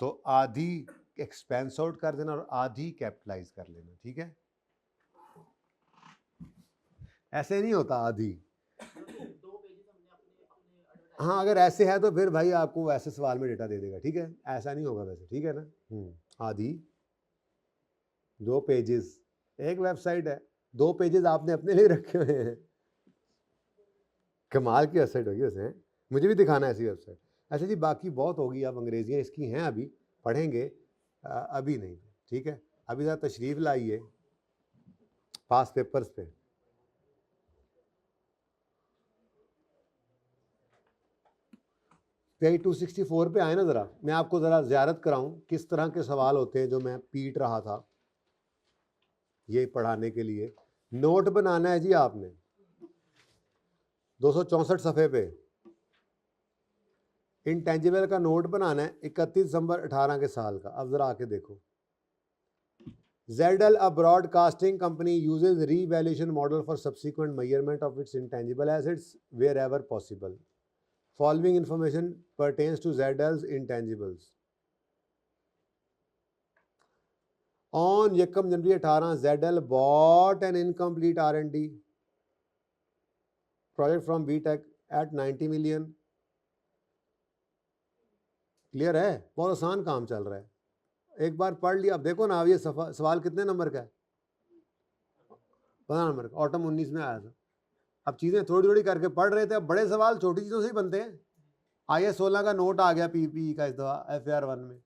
तो आधी एक्सपेंस आउट कर देना और आधी कैपिटलाइज कर लेना, ठीक है। ऐसे नहीं होता आधी। हाँ, अगर ऐसे है तो फिर भाई आपको वैसे सवाल में डेटा दे देगा, ठीक है, ऐसा नहीं होगा वैसे, ठीक है ना। आधी 2 पेजेस, एक वेबसाइट है, 2 पेजेस आपने अपने लिए रखे हुए हैं। कमाल की वेबसाइट होगी वैसे, मुझे भी दिखाना है ऐसी वेबसाइट। अच्छा जी, बाकी बहुत होगी, अब अंग्रेजियाँ इसकी हैं, अभी पढ़ेंगे, अभी नहीं, ठीक है। अभी ज़रा तशरीफ़ लाइए पास पेपर्स पे। पेज 264 पे आए ना, ज़रा मैं आपको ज़रा ज़ियारत कराऊं किस तरह के सवाल होते हैं जो मैं पीट रहा था ये पढ़ाने के लिए। नोट बनाना है जी आपने 264 सफ़े पे, इंटेंजिबल का नोट बनाना है 31 दिसंबर 18 के साल का। अब ज़रा आके देखो, ZL, a broadcasting company, uses revaluation model for subsequent measurement of its intangible assets wherever possible. Following information pertains to ZL's intangibles. On January 18, ZL bought an incomplete R&D project from BTech at 90 million. Clear है, बहुत आसान काम चल रहा है, एक बार पढ़ लिया। अब देखो ना, अब ये सवाल कितने नंबर का है, 15 नंबर का, ऑटम 19 में आया था। अब चीज़ें थोड़ी थोड़ी करके पढ़ रहे थे, अब बड़े सवाल छोटी चीज़ों से ही बनते हैं। IS 16 का नोट आ गया पीपी का इस दफा FAR 1 में,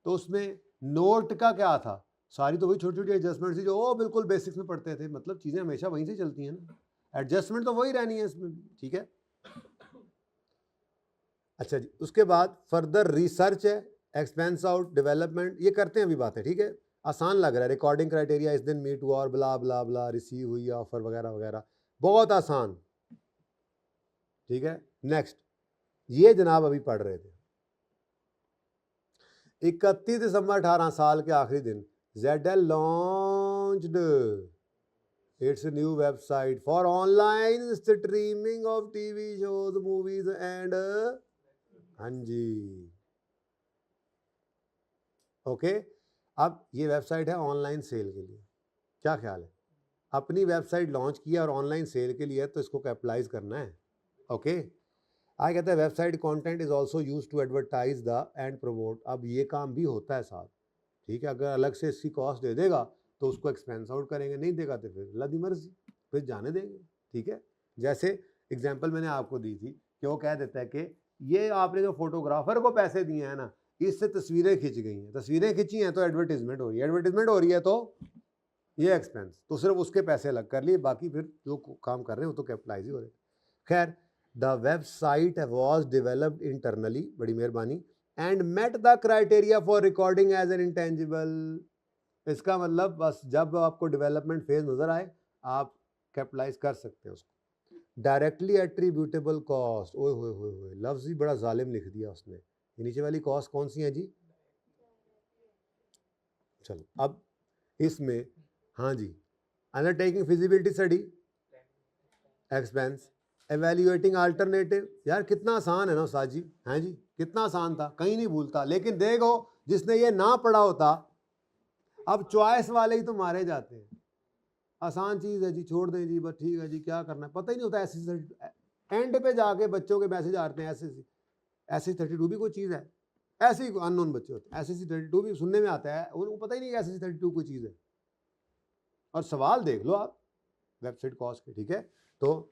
तो उसमें नोट का क्या था, सारी तो वही छोटी छोटी एडजस्टमेंट थी जो वो बिल्कुल बेसिक्स में पढ़ते थे। मतलब चीज़ें हमेशा वहीं से चलती हैं ना, एडजस्टमेंट तो वही रहनी है इसमें, ठीक है। अच्छा जी, उसके बाद फर्दर रिसर्च है, एक्सपेंस आउट, डेवलपमेंट, ये करते हैं अभी बातें, ठीक है। आसान लग रहा है, रिकॉर्डिंग क्राइटेरिया इस दिन मीट हुआ और ब्ला ब्ला ब्ला, रिसीव हुई ऑफर वगैरह वगैरह, बहुत आसान, ठीक है। नेक्स्ट, ये जनाब अभी पढ़ रहे थे 31 दिसंबर 18 साल के आखिरी दिन ZL launched it's new website for online streaming of TV shows, movies and, हाँ जी, ओके। अब ये वेबसाइट है ऑनलाइन सेल के लिए, क्या ख्याल है, अपनी वेबसाइट लॉन्च किया और ऑनलाइन सेल के लिए, तो इसको कैपिटलाइज करना है, ओके। आगे कहते हैं website content is also used to advertise the and promote. अब ये काम भी होता है साथ, ठीक है। अगर अलग से इसकी कॉस्ट दे देगा तो उसको एक्सपेंस आउट करेंगे, नहीं देगा तो फिर लदी मर्जी, फिर जाने देंगे, ठीक है। जैसे एग्जांपल मैंने आपको दी थी कि वो कह देता है कि ये आपने जो फोटोग्राफर को पैसे दिए हैं ना, इससे तस्वीरें खिंच गई हैं, तस्वीरें खिंची हैं तो एडवर्टीजमेंट हो रही है, एडवर्टीजमेंट हो रही है तो ये एक्सपेंस, तो सिर्फ उसके पैसे अलग कर लिए, बाकी फिर जो काम कर रहे हैं वो तो कैपिटलाइज ही हो रहे हैं। खैर, the website was developed internally, बड़ी मेहरबानी, and met the criteria for recording as an intangible. इसका मतलब बस जब आपको डेवलपमेंट फेज नजर आए आप कैपिटलाइज कर सकते हैं उसको। डायरेक्टली एट्रीब्यूटेबल कॉस्ट, ओए होए होए होए, लफ्ज ही बड़ा जालिम लिख दिया उसने। ये नीचे वाली कॉस्ट कौन सी है जी, चलो अब इसमें, हाँ जी, undertaking feasibility study, expense, evaluating alternative, यार कितना आसान है ना उस्ताद जी, हैं जी, कितना आसान था, कहीं नहीं भूलता। लेकिन देखो जिसने ये ना पढ़ा होता, अब चॉइस वाले ही तो मारे जाते हैं, आसान चीज़ है जी, छोड़ दें जी, बस ठीक है जी, क्या करना है पता ही नहीं होता। ऐसे एंड पे जाके बच्चों के मैसेज आते हैं, SSC 32 भी कोई चीज़ है, ऐसे ही अननोन बच्चे होते हैं, SSC 32 भी सुनने में आता है, उनको पता ही नहीं कि SSC 32 कोई चीज़ है। और सवाल देख लो आप वेबसाइट कॉस्ट के, ठीक है। तो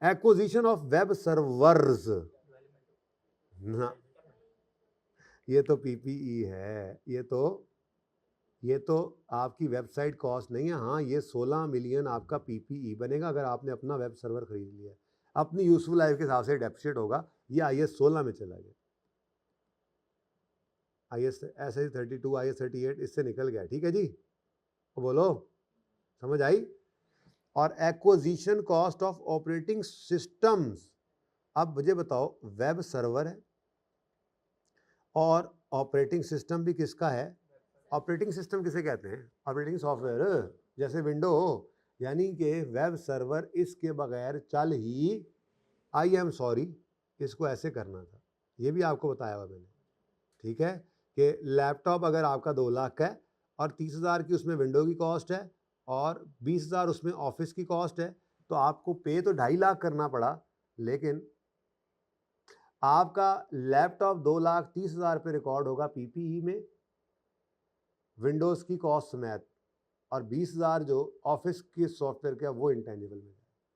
एक्विजिशन ऑफ वेब सर्वर्स ना, ये तो PPE है, ये तो आपकी वेबसाइट कॉस्ट नहीं है। हाँ, ये 16 मिलियन आपका PPE बनेगा अगर आपने अपना वेब सर्वर खरीद लिया, अपनी यूजफुल लाइफ के हिसाब से डेप्रिशिएट होगा। ये IS 16 में चला गया, IS SSC 32, IS 38 इससे निकल गया, ठीक है जी, बोलो समझ आई। और acquisition cost of operating systems, अब मुझे बताओ वेब सर्वर है और ऑपरेटिंग सिस्टम भी किसका है? ऑपरेटिंग सिस्टम किसे कहते हैं? ऑपरेटिंग सॉफ्टवेयर, जैसे विंडो हो, यानी कि वेब सर्वर इसके बगैर चल ही, आई एम सॉरी, इसको ऐसे करना था, ये भी आपको बताया हुआ मैंने, ठीक है, कि लैपटॉप अगर आपका 2 लाख का है और 30,000 की उसमें विंडो की कॉस्ट है और 20,000 उसमें ऑफिस की कॉस्ट है, तो आपको पे तो 2.5 लाख करना पड़ा, लेकिन आपका लैपटॉप 2,30,000 पे रिकॉर्ड होगा पीपीई में, विंडोज़ की कॉस्ट समेत, और 20,000 जो ऑफिस की सॉफ्टवेयर का वो इंटेंजिबल में,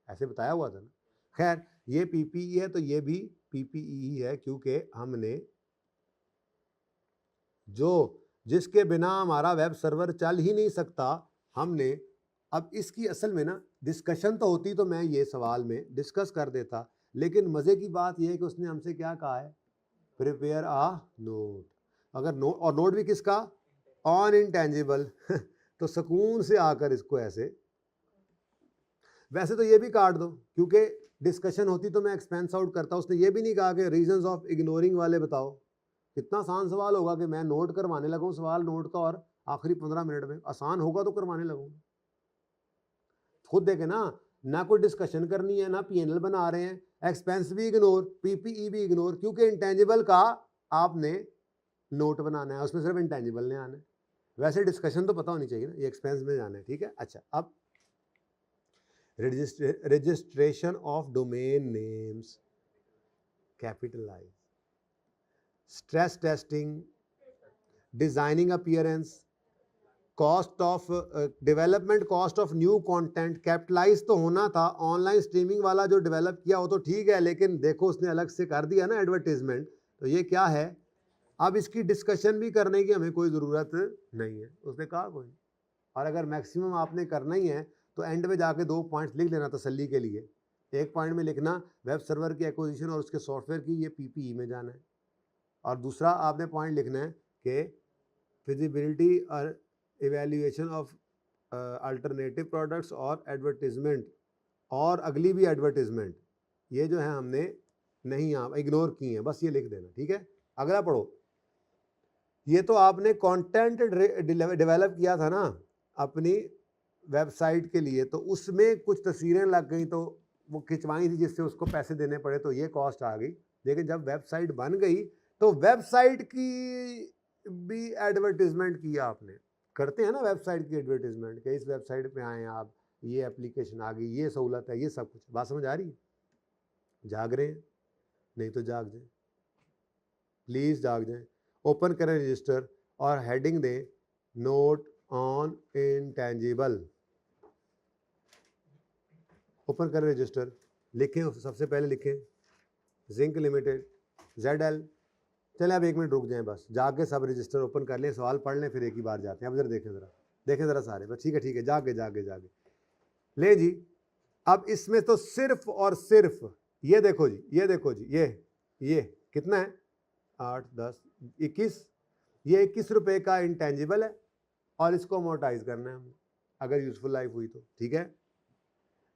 ऐसे बताया हुआ था ना। खैर ये पीपीई है तो ये भी पीपीई ही है, क्योंकि हमने जो जिसके बिना हमारा वेब सर्वर चल ही नहीं सकता, हमने, अब इसकी असल में ना डिस्कशन तो होती तो मैं ये सवाल में डिस्कस कर देता, लेकिन मज़े की बात यह है कि उसने हमसे क्या कहा है? प्रिपेयर आ नोट। अगर नोट, और नोट भी किसका? ऑन इंटेंजिबल तो सुकून से आकर इसको ऐसे, वैसे तो ये भी काट दो क्योंकि डिस्कशन होती तो मैं एक्सपेंस आउट करता। उसने ये भी नहीं कहा कि रीजंस ऑफ इग्नोरिंग वाले बताओ। कितना आसान सवाल होगा कि मैं नोट करवाने लगूँ सवाल नोट का और आखिरी 15 मिनट में, आसान होगा तो करवाने लगूँ। खुद देखे ना कोई डिस्कशन करनी है, ना पीएनएल बना रहे हैं, एक्सपेंस भी इग्नोर, पीपीई भी इग्नोर, क्योंकि इंटेंजिबल का आपने नोट बनाना है, उसमें सिर्फ इंटेंजिबल ने आना है। वैसे डिस्कशन तो पता होनी चाहिए ना, ये एक्सपेंस में जाना है, ठीक है। अच्छा, अब registration of domain names, capitalise, stress testing, designing appearance, cost of development, cost of new content, capitalise तो होना था। ऑनलाइन स्ट्रीमिंग वाला जो डेवलप किया वो तो ठीक है, लेकिन देखो उसने अलग से कर दिया ना एडवर्टीजमेंट, तो ये क्या है? अब इसकी डिस्कशन भी करने की हमें कोई ज़रूरत नहीं है, उसने कहा कोई। और अगर मैक्सिमम आपने करना ही है तो एंड में जाके 2 पॉइंट्स लिख देना तसल्ली के लिए। एक पॉइंट में लिखना वेब सर्वर की एक्विजिशन और उसके सॉफ्टवेयर की, ये पीपीई में जाना है, और दूसरा आपने पॉइंट लिखना है कि फिजिबिलिटी और इवेल्युएशन ऑफ अल्टरनेटिव प्रोडक्ट्स और एडवर्टीजमेंट, और अगली भी एडवर्टीजमेंट, ये जो है हमने नहीं आप इग्नोर की है, बस ये लिख देना, ठीक है। अगला पढ़ो। ये तो आपने कंटेंट डेवलप किया था ना अपनी वेबसाइट के लिए, तो उसमें कुछ तस्वीरें लग गई तो वो खिंचवाई थी जिससे उसको पैसे देने पड़े, तो ये कॉस्ट आ गई। लेकिन जब वेबसाइट बन गई तो वेबसाइट की भी एडवर्टीजमेंट किया आपने, करते हैं ना वेबसाइट की एडवर्टीजमेंट कि इस वेबसाइट पे आए आप, ये एप्लीकेशन आ गई, ये सहूलत है, ये सब कुछ। बात समझ आ रही है? जाग रहे हैं? नहीं तो जाग जाए, प्लीज़ जाग जाए। ओपन करें रजिस्टर और हेडिंग दें नोट ऑन इंटेंजिबल। ओपन करें रजिस्टर, लिखें, सबसे पहले लिखें जिंक लिमिटेड ZL। चलें अब 1 मिनट रुक जाएं, बस जाके सब रजिस्टर ओपन कर लें, सवाल पढ़ लें, फिर एक ही बार जाते हैं। अब इधर देखें ज़रा सारे, बस ठीक है जाके ले जी। अब इसमें तो सिर्फ और सिर्फ ये देखो जी, ये कितना है? 8, 10, 21, ये 21 रुपये का इंटेंजिबल है और इसको अमोर्टाइज करना है हमने, अगर यूजफुल लाइफ हुई तो, ठीक है।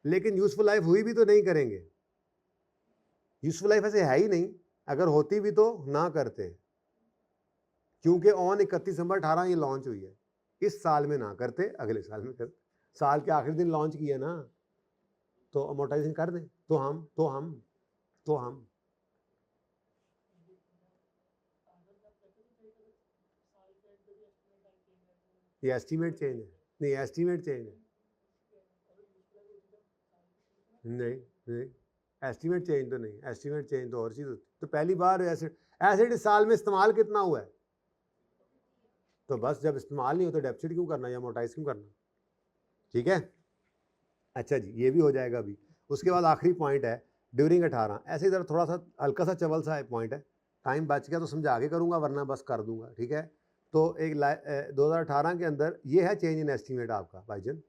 लेकिन यूजफुल लाइफ हुई भी तो नहीं करेंगे, यूजफुल लाइफ ऐसे है ही नहीं, अगर होती भी तो ना करते, क्योंकि ऑन 31 दिसंबर 18 ये लॉन्च हुई है, इस साल में ना करते, अगले साल में करते। साल के आखिरी दिन लॉन्च किया ना, तो अमोर्टाइजेशन कर दें, तो हम ये एस्टीमेट चेंज है, नहीं एस्टीमेट चेंज है, नहीं एस्टीमेट चेंज तो नहीं, एस्टीमेट चेंज तो और चीज़ होती। तो पहली बार एसिड इस साल में इस्तेमाल कितना हुआ है, तो बस जब इस्तेमाल नहीं हो तो डेप्सिट क्यों करना या अमोर्टाइज क्यों करना, ठीक है। अच्छा जी, ये भी हो जाएगा अभी। उसके बाद आखिरी पॉइंट है ड्यूरिंग 18, ऐसे इधर थोड़ा सा हल्का सा चवल सा पॉइंट है, टाइम बच गया तो समझा के करूँगा, वरना बस कर दूंगा, ठीक है। तो एक 2018 के अंदर ये है चेंज इन एस्टीमेट आपका भाईजन।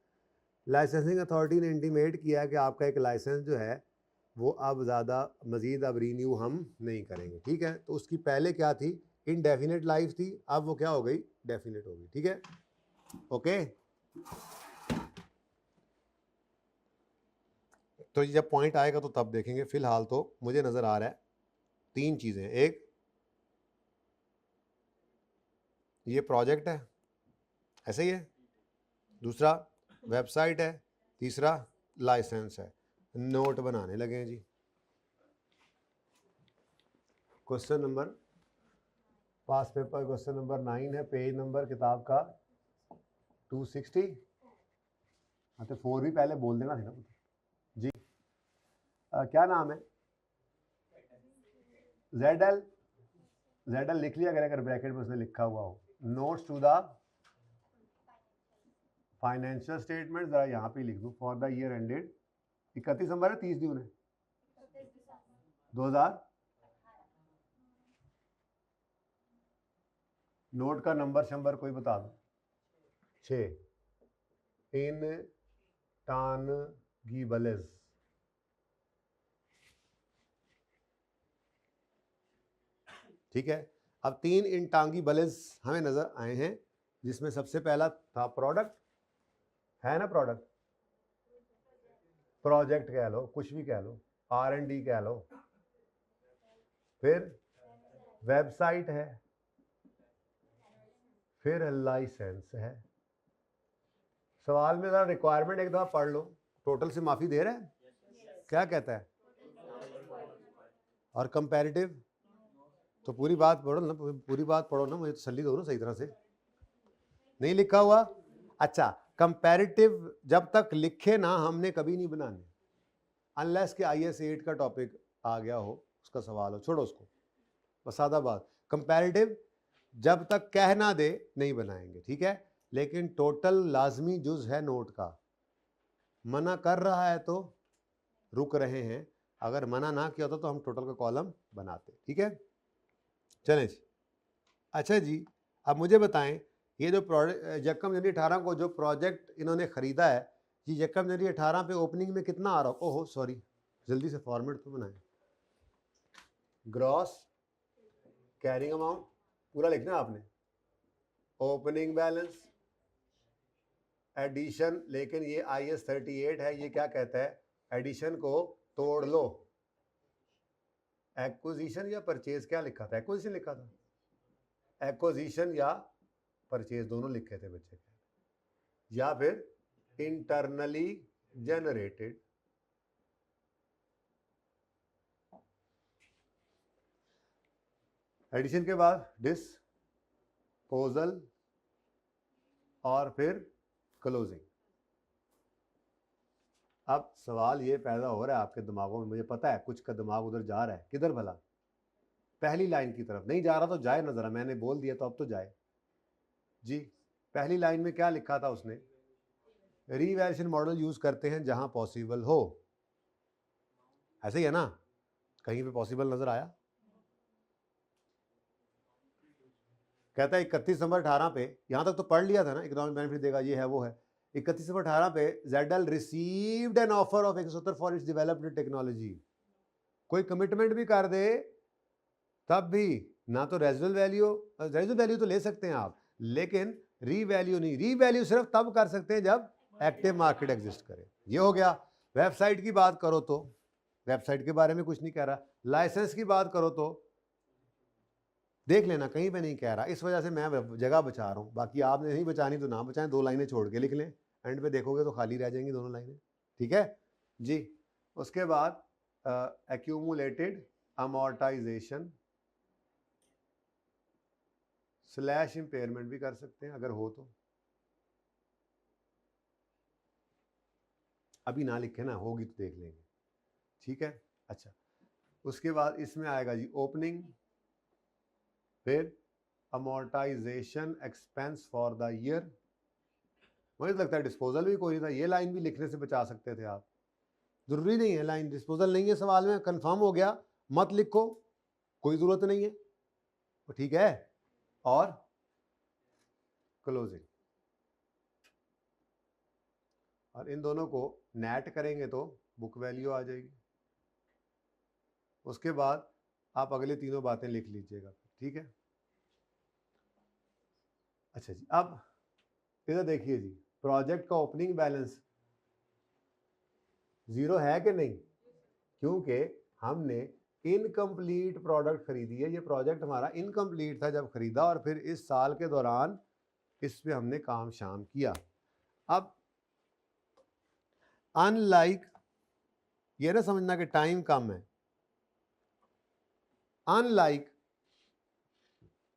लाइसेंसिंग अथॉरिटी ने इंटीमेट किया है कि आपका एक लाइसेंस जो है वो अब ज़्यादा मज़ीद अब रीन्यू हम नहीं करेंगे, ठीक है। तो उसकी पहले क्या थी? इनडेफिनेट लाइफ थी, अब वो क्या हो गई? डेफिनेट हो गई, ठीक है। ओके, तो जब पॉइंट आएगा तो तब देखेंगे, फिलहाल तो मुझे नजर आ रहा है 3 चीजें। एक ये प्रोजेक्ट है, ऐसे ही है, दूसरा वेबसाइट है, तीसरा लाइसेंस है। नोट बनाने लगे हैं जी। क्वेश्चन नंबर पास पेपर क्वेश्चन नंबर 9 है, पेज नंबर किताब का 260। हाँ तो 4 भी पहले बोल देना था ना जी। क्या नाम है? ZL। ZL लिख लिया अगर ब्रैकेट में उसने लिखा हुआ हो। Notes to the financial statement, जरा यहाँ पे लिख दूँ, for the year ended 31 December है, 30 जून है 2000। नोट का नंबर शंबर कोई बता दो। 6 इन टानगिबल्स। ठीक है, अब 3 इंटांगिबल्स हमें नजर आए हैं, जिसमें सबसे पहला था प्रोडक्ट, है ना, प्रोडक्ट, प्रोजेक्ट कह लो, कुछ भी कह लो, R&D कह लो, फिर वेबसाइट है, फिर लाइसेंस है। सवाल में जरा रिक्वायरमेंट एक दफा पढ़ लो, टोटल से माफी दे रहा है, क्या कहता है, और कंपैरेटिव तो पूरी बात पढ़ो ना, पूरी बात पढ़ो ना, मुझे तसल्ली दो ना सही तरह से। नहीं लिखा हुआ? अच्छा, कंपैरेटिव जब तक लिखे ना हमने कभी नहीं बनाने, अनलेस के IS 8 का टॉपिक आ गया हो, उसका सवाल हो, छोड़ो उसको, बस सादा बात। कंपैरेटिव जब तक कह ना दे नहीं बनाएंगे, ठीक है। लेकिन टोटल लाजमी जुज है नोट का, मना कर रहा है तो रुक रहे हैं, अगर मना ना किया होता तो हम टोटल का कॉलम बनाते, ठीक है। चलें जी। अच्छा जी, अब मुझे बताएं, ये जो प्रोडक्ट यकम जनवरी 18 को जो प्रोजेक्ट इन्होंने ख़रीदा है, ये यकम जनवरी 18 पे ओपनिंग में कितना आ रहा हो? ओहो सॉरी, जल्दी से फॉर्मेट तो बनाएं। ग्रॉस कैरिंग अमाउंट पूरा लिखना है आपने, ओपनिंग बैलेंस, एडिशन, लेकिन ये IS 38 है, ये क्या कहता है, एडिशन को तोड़ लो। एक्विजिशन या परचेज, क्या लिखा था, एक्विजिशन लिखा था, एक्विजिशन या परचेज दोनों लिखे थे बच्चे, या फिर इंटरनली जनरेटेड। एडिशन के बाद डिस्पोजल और फिर क्लोजिंग। अब सवाल ये पैदा हो रहा है आपके दिमागों में, मुझे पता है कुछ का दिमाग उधर जा रहा है, किधर भला? पहली लाइन की तरफ नहीं जा रहा तो जाए ना जरा, मैंने बोल दिया तो अब तो जाए जी। पहली लाइन में क्या लिखा था उसने, रीवैल्यूएशन मॉडल यूज करते हैं जहां पॉसिबल हो, ऐसे ही है ना, कहीं पे पॉसिबल नजर आया? कहता है 31 दिसंबर 18 पे, यहां तक तो पढ़ लिया था ना, इकोनॉमिक बेनिफिट देगा, ये है वो है। 31 दिसंबर 18 पे ZL received an offer of 170 for its developed technology. कोई कमिटमेंट भी कर दे तब भी ना तो रेजिडुअल वैल्यू तो ले सकते हैं आप, लेकिन रीवैल्यू नहीं। रीवैल्यू सिर्फ तब कर सकते हैं जब एक्टिव मार्केट एग्जिस्ट करे। ये हो गया। वेबसाइट की बात करो तो वेबसाइट के बारे में कुछ नहीं कह रहा। लाइसेंस की बात करो तो देख लेना कहीं पे नहीं कह रहा, इस वजह से मैं जगह बचा रहा हूँ। बाकी आपने नहीं बचानी तो ना बचाएं, 2 लाइनें छोड़ के लिख लें, एंड पे देखोगे तो खाली रह जाएंगी दोनों लाइनें, ठीक है जी। उसके बाद एक्यूमुलेटेड अमोर्टाइजेशन स्लैश इम्पेयरमेंट भी कर सकते हैं अगर हो तो, अभी ना लिखे ना, होगी तो देख लेंगे, ठीक है। अच्छा, उसके बाद इसमें आएगा जी ओपनिंग, फिर amortisation expense for the year. मुझे लगता है डिस्पोजल भी कोई नहीं था, ये लाइन भी लिखने से बचा सकते थे आप, जरूरी नहीं है लाइन, डिस्पोजल नहीं है सवाल में, कंफर्म हो गया मत लिखो, कोई जरूरत नहीं है, तो ठीक है। और क्लोजिंग, और इन दोनों को नेट करेंगे तो बुक वैल्यू आ जाएगी। उसके बाद आप अगले तीनों बातें लिख लीजिएगा, ठीक है। अच्छा जी, अब इधर देखिए जी, प्रोजेक्ट का ओपनिंग बैलेंस जीरो है कि नहीं, क्योंकि हमने इनकम्प्लीट प्रोडक्ट खरीदी है। ये प्रोजेक्ट हमारा इनकम्प्लीट था जब खरीदा, और फिर इस साल के दौरान इस पे हमने काम शाम किया। अब अनलाइक, ये ना समझना कि टाइम कम है, अनलाइक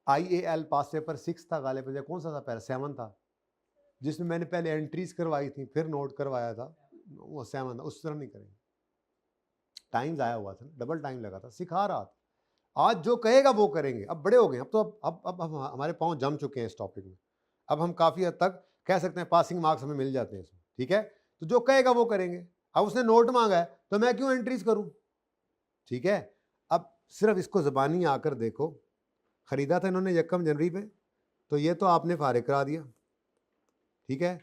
IAL पास पेपर 6 था गालिब, या कौन सा था, पहले 7 था, जिसमें मैंने पहले एंट्रीज करवाई थी फिर नोट करवाया था, वो 7 था। उस तरह नहीं करेंगे, टाइम ज़ाया हुआ था, डबल टाइम लगा था, सिखा रहा था। आज जो कहेगा वो करेंगे, अब बड़े हो गए, अब तो अब हमारे पाँव जम चुके हैं इस टॉपिक में, अब हम काफ़ी हद तक कह सकते हैं पासिंग मार्क्स हमें मिल जाते हैं इसमें, ठीक है। तो जो कहेगा वो करेंगे। अब उसने नोट मांगा है तो मैं क्यों एंट्रीज करूं, ठीक है। अब सिर्फ इसको ज़बानी आकर देखो, ख़रीदा था इन्होंने 1 जनवरी पे, तो ये तो आपने फारिग करा दिया, ठीक है।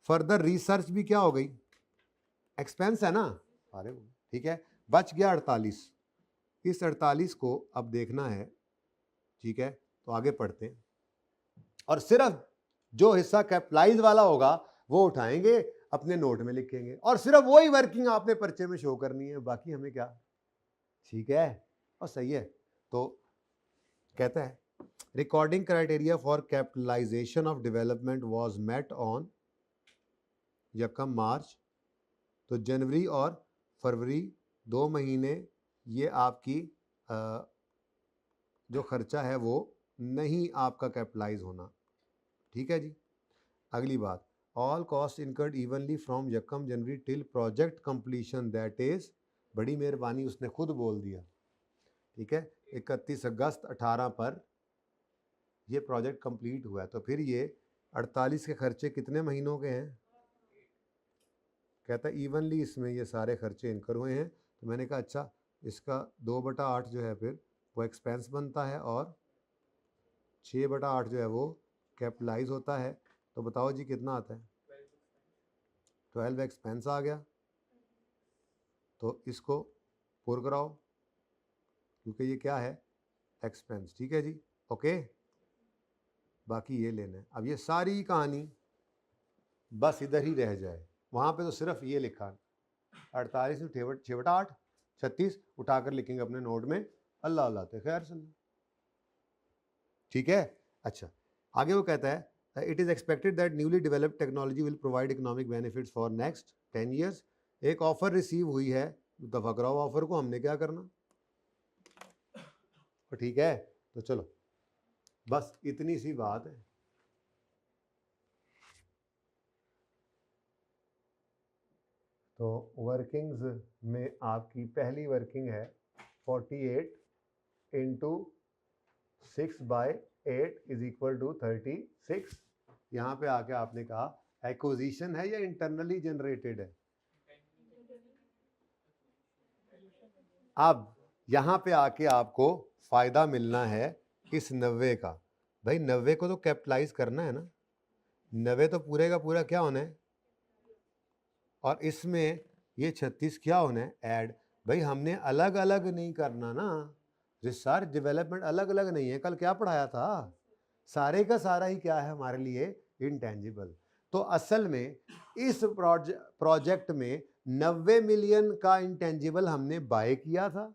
फर्दर रिसर्च भी क्या हो गई, एक्सपेंस है ना, फारिग, ठीक है। बच गया 48, इस 48 को अब देखना है, ठीक है। तो आगे पढ़ते हैं, और सिर्फ जो हिस्सा कैपिटलाइज वाला होगा वो उठाएंगे, अपने नोट में लिखेंगे, और सिर्फ वही वर्किंग आपने पर्चे में शो करनी है, बाकी हमें क्या, ठीक है। और सही है। तो कहता है recording criteria for capitalisation of development was met on 1 March. तो जनवरी और फरवरी 2 महीने ये आपकी जो खर्चा है वो नहीं आपका कैपिटलाइज होना, ठीक है जी। अगली बात, all cost incurred evenly from 1 January till project completion, that is, बड़ी मेहरबानी उसने खुद बोल दिया, ठीक है। 31 अगस्त 18 पर ये प्रोजेक्ट कंप्लीट हुआ है, तो फिर ये 48 के खर्चे कितने महीनों के हैं, कहता है इवनली इसमें ये सारे खर्चे इनकर हुए हैं। तो मैंने कहा अच्छा, इसका 2/8 जो है फिर वो एक्सपेंस बनता है, और 6/8 जो है वो कैपिटलाइज होता है। तो बताओ जी कितना आता है, 12 एक्सपेंस आ गया। तो इसको पुर कराओ, क्योंकि ये क्या है, एक्सपेंस, ठीक है जी, ओके। बाकी ये लेना है। अब ये सारी कहानी बस इधर ही रह जाए, वहाँ पे तो सिर्फ ये लिखा 48 में 6/8 36 उठाकर लिखेंगे अपने नोट में, अल्लाह अल्लाह तो खैर सल्ला, ठीक है। अच्छा, आगे वो कहता है it is expected that newly developed technology will provide economic benefits for next 10 years. एक ऑफर रिसीव हुई है, दफा कराओ ऑफर को, हमने क्या करना, ठीक है। तो चलो बस इतनी सी बात है। तो वर्किंग्स में आपकी पहली वर्किंग है 48 इंटू 6/8 इज इक्वल टू 36। यहाँ पे आके आपने कहा एक्विजिशन है या इंटरनली जनरेटेड है। अब यहाँ पे आके आपको फायदा मिलना है इस 90 का, भाई 90 को तो कैपिटलाइज करना है ना, 90 तो पूरे का पूरा क्या होना है, और इसमें ये 36 क्या होना है, ऐड। भाई हमने अलग अलग नहीं करना ना, रिसर्च डेवलपमेंट अलग अलग नहीं है, कल क्या पढ़ाया था, सारे का सारा ही क्या है हमारे लिए, इंटेंजिबल। तो असल में इस प्रोजेक्ट में 90 मिलियन का इंटेंजिबल हमने बाय किया था।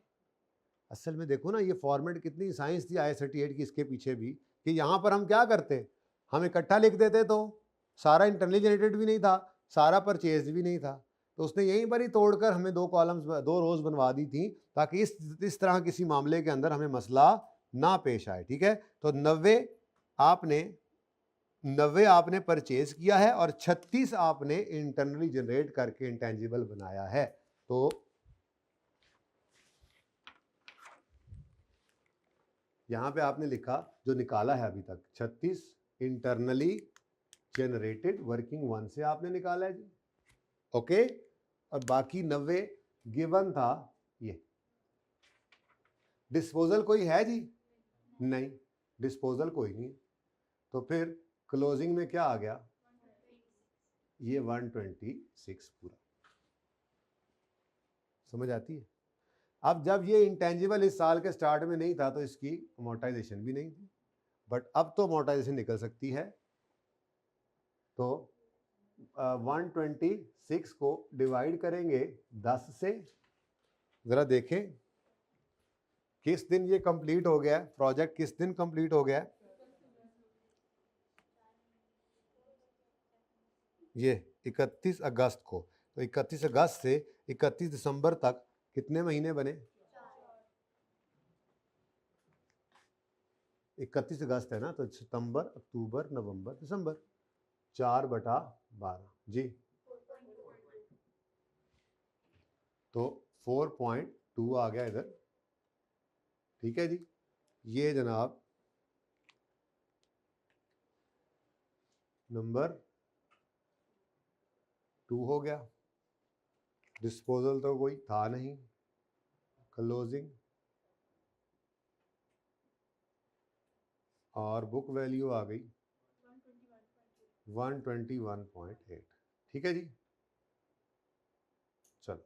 असल में देखो ना, ये फॉर्मेट कितनी साइंस थी IS 38 की इसके पीछे भी, कि यहाँ पर हम क्या करते, हम इकट्ठा लिख देते, तो सारा इंटरनली जनरेटेड भी नहीं था, सारा परचेज भी नहीं था, तो उसने यहीं पर ही तोड़कर हमें 2 कॉलम्स 2 रोज बनवा दी थी, ताकि इस तरह किसी मामले के अंदर हमें मसला ना पेश आए, ठीक है। तो 90 आपने परचेज किया है, और 36 आपने इंटरनली जनरेट करके इंटेंजिबल बनाया है। तो यहाँ पे आपने लिखा जो निकाला है अभी तक, 36 इंटरनली जनरेटेड वर्किंग 1 से आपने निकाला है जी, ओके। और बाकी 90 गिवन था। ये डिस्पोजल कोई है जी, नहीं, डिस्पोजल कोई नहीं। तो फिर क्लोजिंग में क्या आ गया, ये 126 पूरा, समझ आती है। अब जब ये इंटेंजिबल इस साल के स्टार्ट में नहीं था तो इसकी अमोर्टाइजेशन भी नहीं थी, बट अब तो अमोर्टाइजेशन निकल सकती है। तो 126 को डिवाइड करेंगे 10 से, जरा देखें किस दिन ये कंप्लीट हो गया, प्रोजेक्ट किस दिन कंप्लीट हो गया। ये 31 अगस्त को, तो 31 अगस्त से 31 दिसंबर तक कितने महीने बने? 31 अगस्त है ना, तो सितंबर, अक्टूबर, नवंबर, दिसंबर, 4/12 जी। तो 4.2 आ गया इधर, ठीक है जी। ये जनाब नंबर 2 हो गया। डिस्पोजल तो कोई था नहीं, क्लोजिंग और बुक वैल्यू आ गई 121.8, ठीक है जी। चलो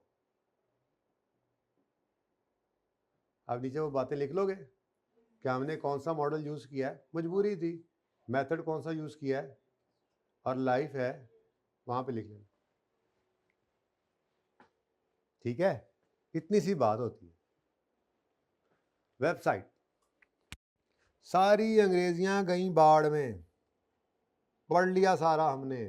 अब नीचे वो बातें लिख लोगे कि हमने कौन सा मॉडल यूज़ किया है, मजबूरी थी, मेथड कौन सा यूज़ किया है और लाइफ है वहाँ पे लिख लेना, ठीक है। इतनी सी बात होती है। वेबसाइट सारी अंग्रेजियां गई बाढ़ में, पढ़ लिया सारा हमने।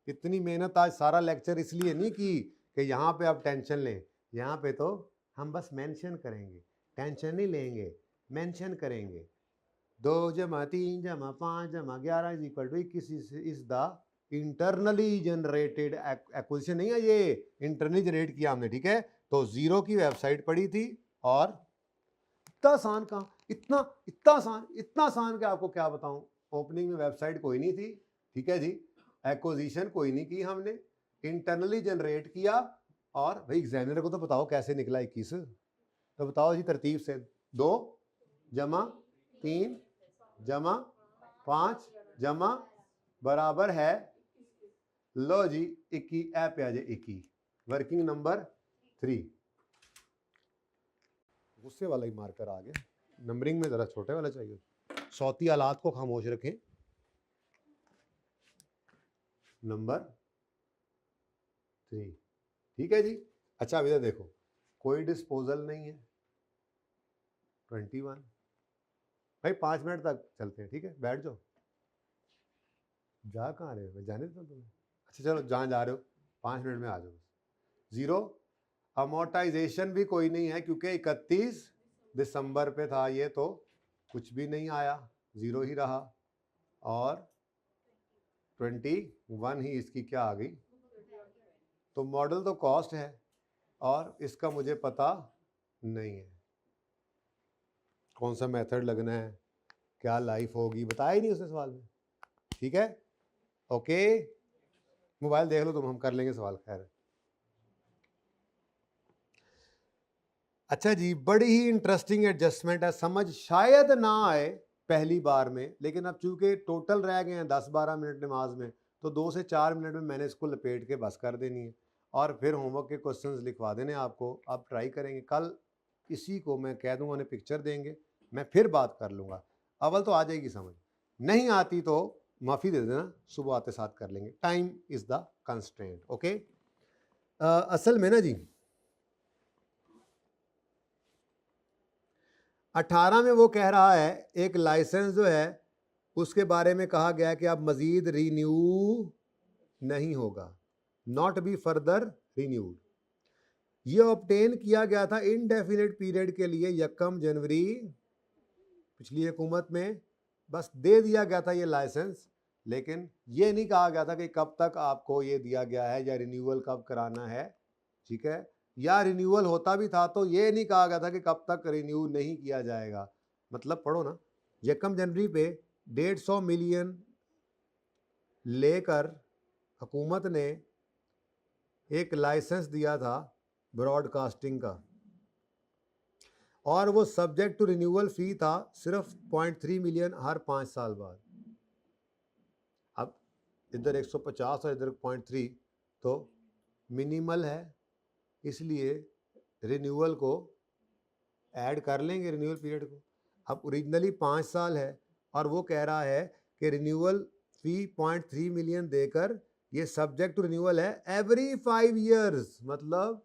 इतनी मेहनत आज सारा लेक्चर इसलिए नहीं की कि यहाँ पे आप टेंशन लें, यहाँ पे तो हम बस मेंशन करेंगे, टेंशन नहीं लेंगे, मेंशन करेंगे। 2 + 3 + 5 + 11 = 21 is the internally generated acquisition, नहीं है ये, इंटरनली जनरेट किया हमने, ठीक है। तो 0 की वेबसाइट पड़ी थी और इतना आसान कहाँ, इतना आसान कि आपको क्या बताऊं। ओपनिंग में वेबसाइट कोई नहीं थी, ठीक है जी, एक्विजिशन कोई नहीं की हमने, इंटरनली जनरेट किया। और भाई एग्जामिनर को तो बताओ कैसे निकला 21, तो बताओ जी तरतीब से, 2 + 3 + 5 = बराबर है, लो जी 21 ऐ पे आ जाए 21, वर्किंग नंबर 3। गुस्से वाला ही मार्कर आ गया, नंबरिंग में जरा छोटे वाला चाहिए। सौती हालात को खामोश रखें। नंबर 3, ठीक है जी। अच्छा इधर देखो, कोई डिस्पोजल नहीं है, 21। भाई 5 मिनट तक चलते हैं, ठीक है, बैठ जाओ। जा कहाँ रहे हो, जाने दो तुम्हें। अच्छा चलो जहाँ जा रहे हो 5 मिनट में आ जाओ। 0 अमोर्टाइजेशन भी कोई नहीं है क्योंकि 31 दिसंबर पे था ये, तो कुछ भी नहीं आया, 0 ही रहा। और 21 ही इसकी क्या आ गई, तो मॉडल तो कॉस्ट है और इसका मुझे पता नहीं है कौन सा मेथड लगना है, क्या लाइफ होगी, बताया ही नहीं उसने सवाल में, ठीक है। ओके मोबाइल देख लो तुम, हम कर लेंगे सवाल, खैर। अच्छा जी, बड़ी ही इंटरेस्टिंग एडजस्टमेंट है, समझ शायद ना आए पहली बार में, लेकिन अब चूंकि टोटल रह गए हैं 10-12 मिनट नमाज में, तो 2 से 4 मिनट में मैंने इसको लपेट के बस कर देनी है और फिर होमवर्क के क्वेश्चंस लिखवा देने आपको। आप ट्राई करेंगे, कल इसी को मैं कह दूंगा, उन्हें पिक्चर देंगे, मैं फिर बात कर लूँगा। अव्वल तो आ जाएगी समझ, नहीं आती तो माफ़ी दे देना, सुबह आते साथ कर लेंगे, time is the constraint, okay. असल में ना जी 18 में वो कह रहा है एक लाइसेंस जो है उसके बारे में कहा गया है कि अब मजीद रीन्यू नहीं होगा, नॉट बी फर्दर रीन्यूड। ये ऑब्टेन किया गया था इनडेफिनेट पीरियड के लिए, 1 जनवरी पिछली हुकूमत में बस दे दिया गया था ये लाइसेंस, लेकिन ये नहीं कहा गया था कि कब तक आपको ये दिया गया है या रिन्यूअल कब कराना है, ठीक है। या रिन्यूअल होता भी था तो ये नहीं कहा गया था कि कब तक रिन्यू नहीं किया जाएगा। मतलब पढ़ो ना, 1 जनवरी पे 150 मिलियन लेकर हुकूमत ने एक लाइसेंस दिया था ब्रॉडकास्टिंग का, और वो सब्जेक्ट टू रिन्यूअल फी था सिर्फ 0.3 मिलियन हर 5 साल बाद। अब इधर 150 और इधर 0.3 तो मिनिमल है, इसलिए रिन्यूअल को ऐड कर लेंगे, रिन्यूअल पीरियड को। अब ओरिजिनली 5 साल है और वो कह रहा है कि रिन्यूअल फी 0.3 मिलियन देकर ये सब्जेक्ट टू रिन्यूअल है एवरी 5 years, मतलब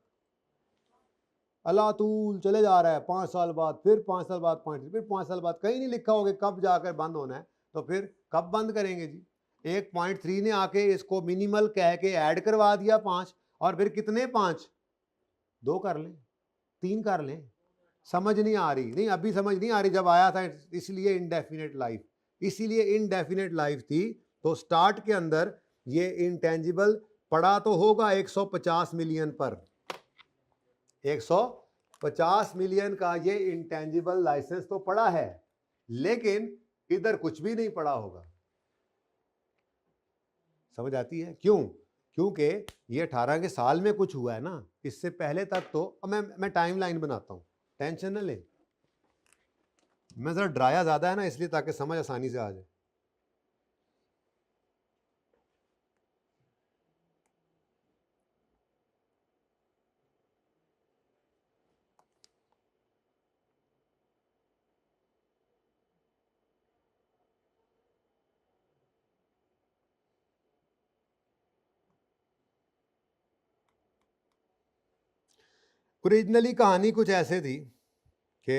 अलातूल चले जा रहा है, 5 साल बाद, फिर 5 साल बाद, फिर 5 साल बाद, कहीं नहीं लिखा होगा कब जाकर बंद होना है, तो फिर कब बंद करेंगे जी। 1.3 ने आके इसको मिनिमल कह के ऐड करवा दिया 5, और फिर कितने 5, 2 कर लें, 3 कर लें, समझ नहीं आ रही, नहीं अभी समझ नहीं आ रही, जब आया था इसलिए इनडेफिनेट लाइफ, इसीलिए इनडेफिनेट लाइफ थी। तो स्टार्ट के अंदर ये इंटेंजिबल पड़ा तो होगा 150 मिलियन पर, 150 मिलियन का ये इंटेंजिबल लाइसेंस तो पड़ा है, लेकिन इधर कुछ भी नहीं पड़ा होगा। समझ आती है क्यों? क्योंकि ये 18 के साल में कुछ हुआ है ना, इससे पहले तक तो, अब मैं टाइमलाइन बनाता हूं, टेंशन न ले, मैं जरा डराया ज्यादा है ना इसलिए, ताकि समझ आसानी से आ जाए। ओरिजिनली कहानी कुछ ऐसे थी कि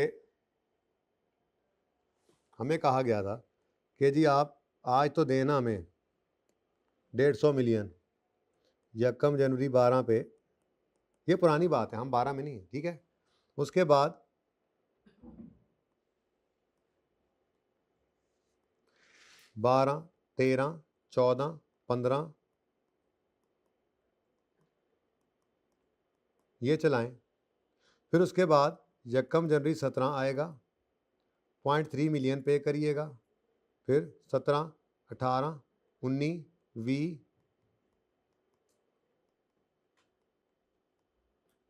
हमें कहा गया था कि जी आप आज तो देना हमें 150 मिलियन, यकम जनवरी 12 पे, ये पुरानी बात है, हम 12 में नहीं, ठीक है। उसके बाद 12, 13, 14, 15 ये चलाएं, फिर उसके बाद यकम जनवरी 17 आएगा, 0.3 मिलियन पे करिएगा, फिर 17, 18, 19, 20,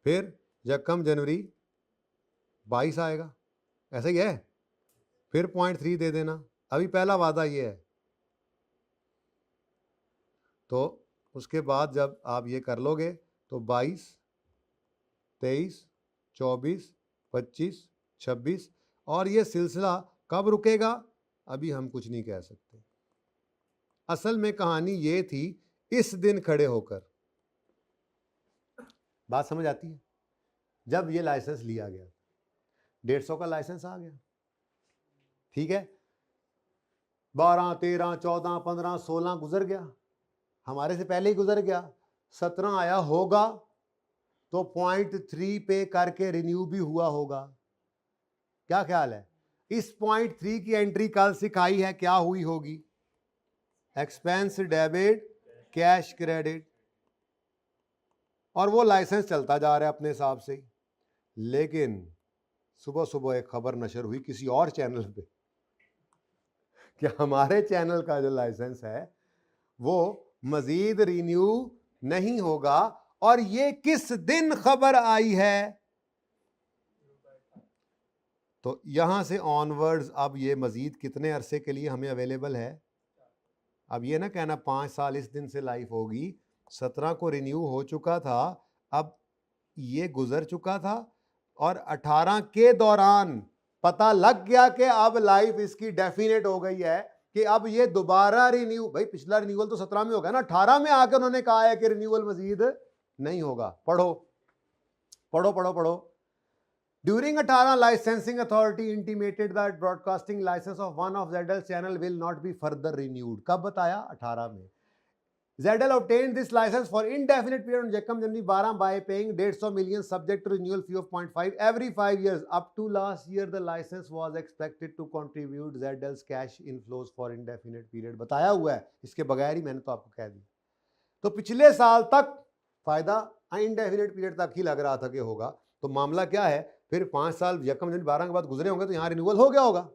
फिर यकम जनवरी 22 आएगा, ऐसा ही है, फिर 0.3 दे देना। अभी पहला वादा ये है, तो उसके बाद जब आप ये कर लोगे तो 22, 23, 24, 25, 26, और ये सिलसिला कब रुकेगा अभी हम कुछ नहीं कह सकते। असल में कहानी ये थी, इस दिन खड़े होकर, बात समझ आती है, जब ये लाइसेंस लिया गया 150 का लाइसेंस आ गया, ठीक है, 12, 13, 14, 15, 16 गुजर गया, हमारे से पहले ही गुजर गया, 17 आया होगा तो 0.3 पे करके रिन्यू भी हुआ होगा। क्या ख्याल है, इस 0.3 की एंट्री कल सिखाई है, क्या हुई होगी, एक्सपेंस डेबिट, कैश क्रेडिट, और वो लाइसेंस चलता जा रहा है अपने हिसाब से। लेकिन सुबह सुबह एक खबर नशर हुई किसी और चैनल पे कि हमारे चैनल का जो लाइसेंस है वो मजीद रिन्यू नहीं होगा, और ये किस दिन खबर आई है, तो यहां से ऑनवर्ड्स अब ये मजीद कितने अरसे के लिए हमें अवेलेबल है। अब ये ना कहना 5 साल इस दिन से लाइफ होगी, 17 को रिन्यू हो चुका था, अब ये गुजर चुका था, और 18 के दौरान पता लग गया कि अब लाइफ इसकी डेफिनेट हो गई है कि अब ये दोबारा रिन्यू, भाई पिछला रिन्यूअल तो 17 में होगा ना, 18 में आकर उन्होंने कहा है कि रिन्यूअल मजीद नहीं होगा। पढ़ो पढ़ो पढ़ो पढ़ो। During 18, licensing authority intimated that broadcasting license of one of ZL's channel will not be further renewed. कब बताया, 18 में। ZL obtained this license for indefinite period on Yekam January 12 by paying 150 million subject to renewal fee of 0.5 every 5 years. Up to last year, the license was expected to contribute ZL's cash inflows for indefinite period. बताया हुआ है, इसके बगैर ही मैंने तो आपको कह दिया। तो पिछले साल तक फायदा इंडेफिनेट पीरियड तक ही लग रहा था कि होगा, तो मामला क्या है, फिर 5 साल यकम जनवरी 12 के बाद गुजरे होंगे तो यहाँ रिन्यूअल हो गया होगा।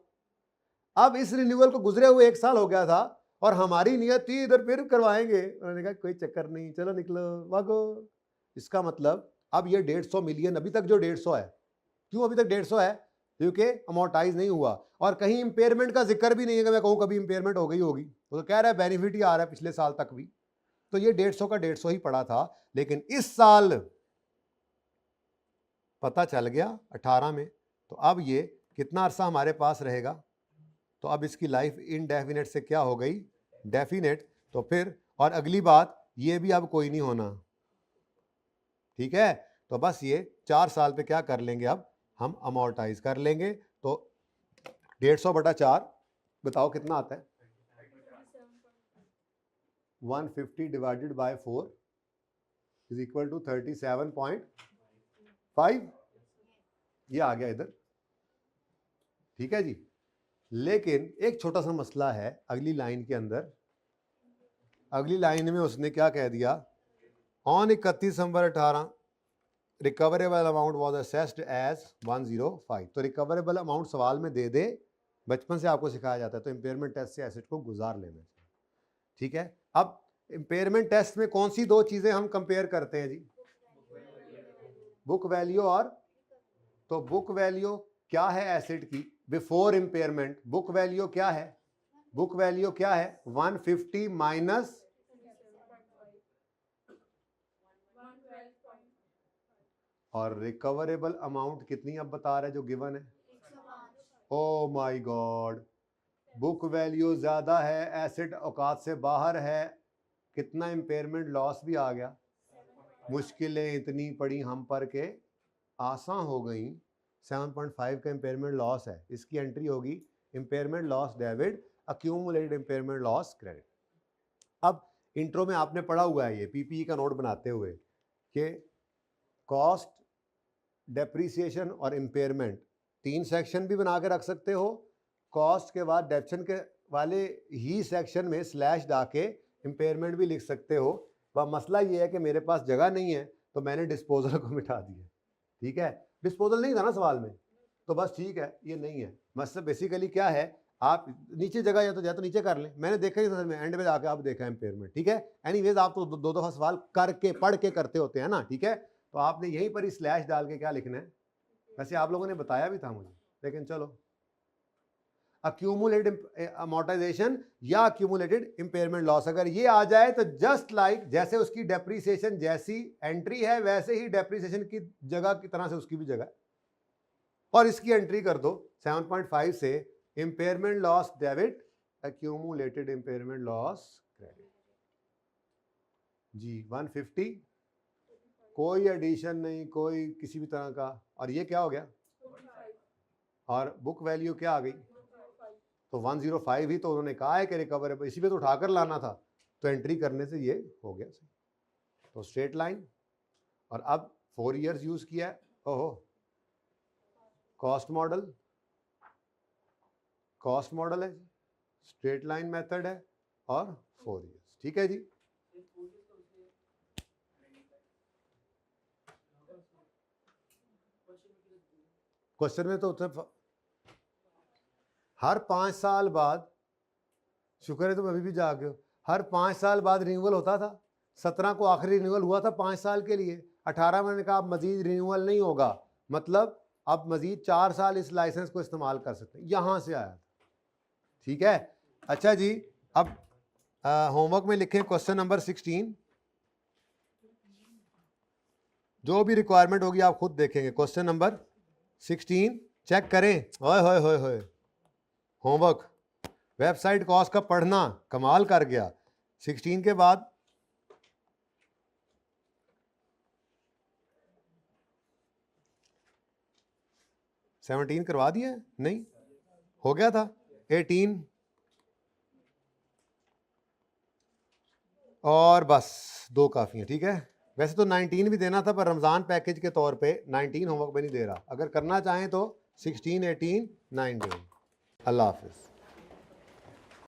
अब इस रिन्यूअल को गुजरे हुए 1 साल हो गया था, और हमारी नियत थी इधर फिर करवाएंगे, उन्होंने कहा कोई चक्कर नहीं, चलो निकलो भागो। इसका मतलब अब ये 150 मिलियन, अभी तक जो 150 है, क्यों अभी तक 150 है, क्योंकि अमोर्टाइज नहीं हुआ, और कहीं इंपेयरमेंट का जिक्र भी नहीं है कि मैं कहूँ कभी इंपेयरमेंट हो गई होगी, वो तो कह रहा है बेनिफिट ही आ रहा है पिछले साल तक भी। तो ये 150 का 150 ही पड़ा था, लेकिन इस साल पता चल गया 18 में, तो अब ये कितना अरसा हमारे पास रहेगा, तो अब इसकी लाइफ इनडेफिनेट से क्या हो गई, डेफिनेट। तो फिर और अगली बात ये भी अब कोई नहीं होना, ठीक है। तो बस ये 4 साल पे क्या कर लेंगे, अब हम अमोर्टाइज कर लेंगे। तो 150 बटा 4 बताओ कितना आता है, 150 divided by 4 is equal to 37.5, ये आ गया इधर, ठीक है जी। लेकिन एक छोटा सा मसला है अगली लाइन के अंदर। अगली लाइन में उसने क्या कह दिया, on 31 December 18 recoverable amount was assessed as 105। तो रिकवरेबल अमाउंट सवाल में दे दे, बचपन से आपको सिखाया जाता है, तो इंपेयरमेंट टेस्ट से एसेट को गुजार लेना चाहिए, ठीक है। अब इंपेयरमेंट टेस्ट में कौन सी दो चीजें हम कंपेयर करते हैं जी, बुक वैल्यू और, तो बुक वैल्यू क्या है एसेट की बिफोर इंपेयरमेंट, बुक वैल्यू क्या है, बुक वैल्यू क्या है 150 माइनस, और रिकवरेबल अमाउंट कितनी अब बता रहा है जो गिवन है, oh my God, book value ज्यादा है, एसेट औकात से बाहर है, कितना इंपेयरमेंट लॉस भी आ गया। मुश्किलें इतनी पड़ी हम पर के आसान हो गई। 7.5 का इंपेयरमेंट लॉस है, इसकी एंट्री होगी impairment loss debit, accumulated impairment loss credit. अब इंट्रो में आपने पढ़ा हुआ है ये पीपीई का नोट बनाते हुए कि कॉस्ट, डेप्रीसिएशन और इंपेयरमेंट 3 सेक्शन भी बना के रख सकते हो। कॉस्ट के बाद डेप्शन के वाले ही सेक्शन में स्लैश डाके इंपेयरमेंट भी लिख सकते हो। वह मसला ये है कि मेरे पास जगह नहीं है तो मैंने डिस्पोजल को मिटा दिया, ठीक है। डिस्पोजल नहीं था ना सवाल में, तो बस ठीक है, ये नहीं है। मतलब बेसिकली क्या है, आप नीचे जगह या तो नीचे कर लें, मैंने देखा ही था में एंड में जाके आप देखा इंपेयरमेंट, ठीक है। एनीवेज आप तो दो दफा सवाल करके पढ़ के करते होते हैं ना, ठीक है। तो आपने यहीं पर ही स्लैश डाल के क्या लिखना है, वैसे आप लोगों ने बताया भी था मुझे, लेकिन चलो, अक्यूमुलेटेड अमोर्टाइजेशन या अक्यूमुलेटेड इंपेयरमेंट लॉस अगर ये आ जाए तो जस्ट लाइक जैसे उसकी डेप्रीसिएशन जैसी एंट्री है वैसे ही डेप्रीसिएशन की जगह की तरह से उसकी भी जगह, और इसकी एंट्री कर दो 7.5 से impairment loss debit, accumulated impairment loss credit जी 150, कोई एडिशन नहीं, कोई किसी भी तरह का। और ये क्या हो गया, और बुक वैल्यू क्या आ गई, तो 105 ही तो उन्होंने कहा है कि रिकवरेबल, इसी पे तो उठाकर लाना था, तो एंट्री करने से ये हो गया। तो स्ट्रेट लाइन, और अब 4 इयर्स यूज किया है, ओहो, कॉस्ट मॉडल है, स्ट्रेट लाइन मेथड है और 4 इयर्स, ठीक है जी। क्वेश्चन में तो हर 5 साल बाद, शुक्र है तुम अभी भी जागे हो, हर 5 साल बाद रिन्यूअल होता था। 17 को आखिरी रिन्यूअल हुआ था 5 साल के लिए, 18 में कहा अब मजीद रिन्यूअल नहीं होगा, मतलब अब मजीद 4 साल इस लाइसेंस को इस्तेमाल कर सकते हैं, यहां से आया था, ठीक है। अच्छा जी, अब होमवर्क में लिखें क्वेश्चन नंबर 16, जो भी रिक्वायरमेंट होगी आप खुद देखेंगे। क्वेश्चन नंबर 16 चेक करें, ओए होए होए होए, होमवर्क वेबसाइट कॉस्ट का पढ़ना कमाल कर गया। 16 के बाद सेवनटीन करवा दिया, नहीं हो गया था 18, और बस 2 काफ़ी है, ठीक है। वैसे तो 19 भी देना था, पर रमज़ान पैकेज के तौर पे 19 होमवर्क में नहीं दे रहा। अगर करना चाहें तो 16, 18, 9 दें। अल्लाह हाफिज़।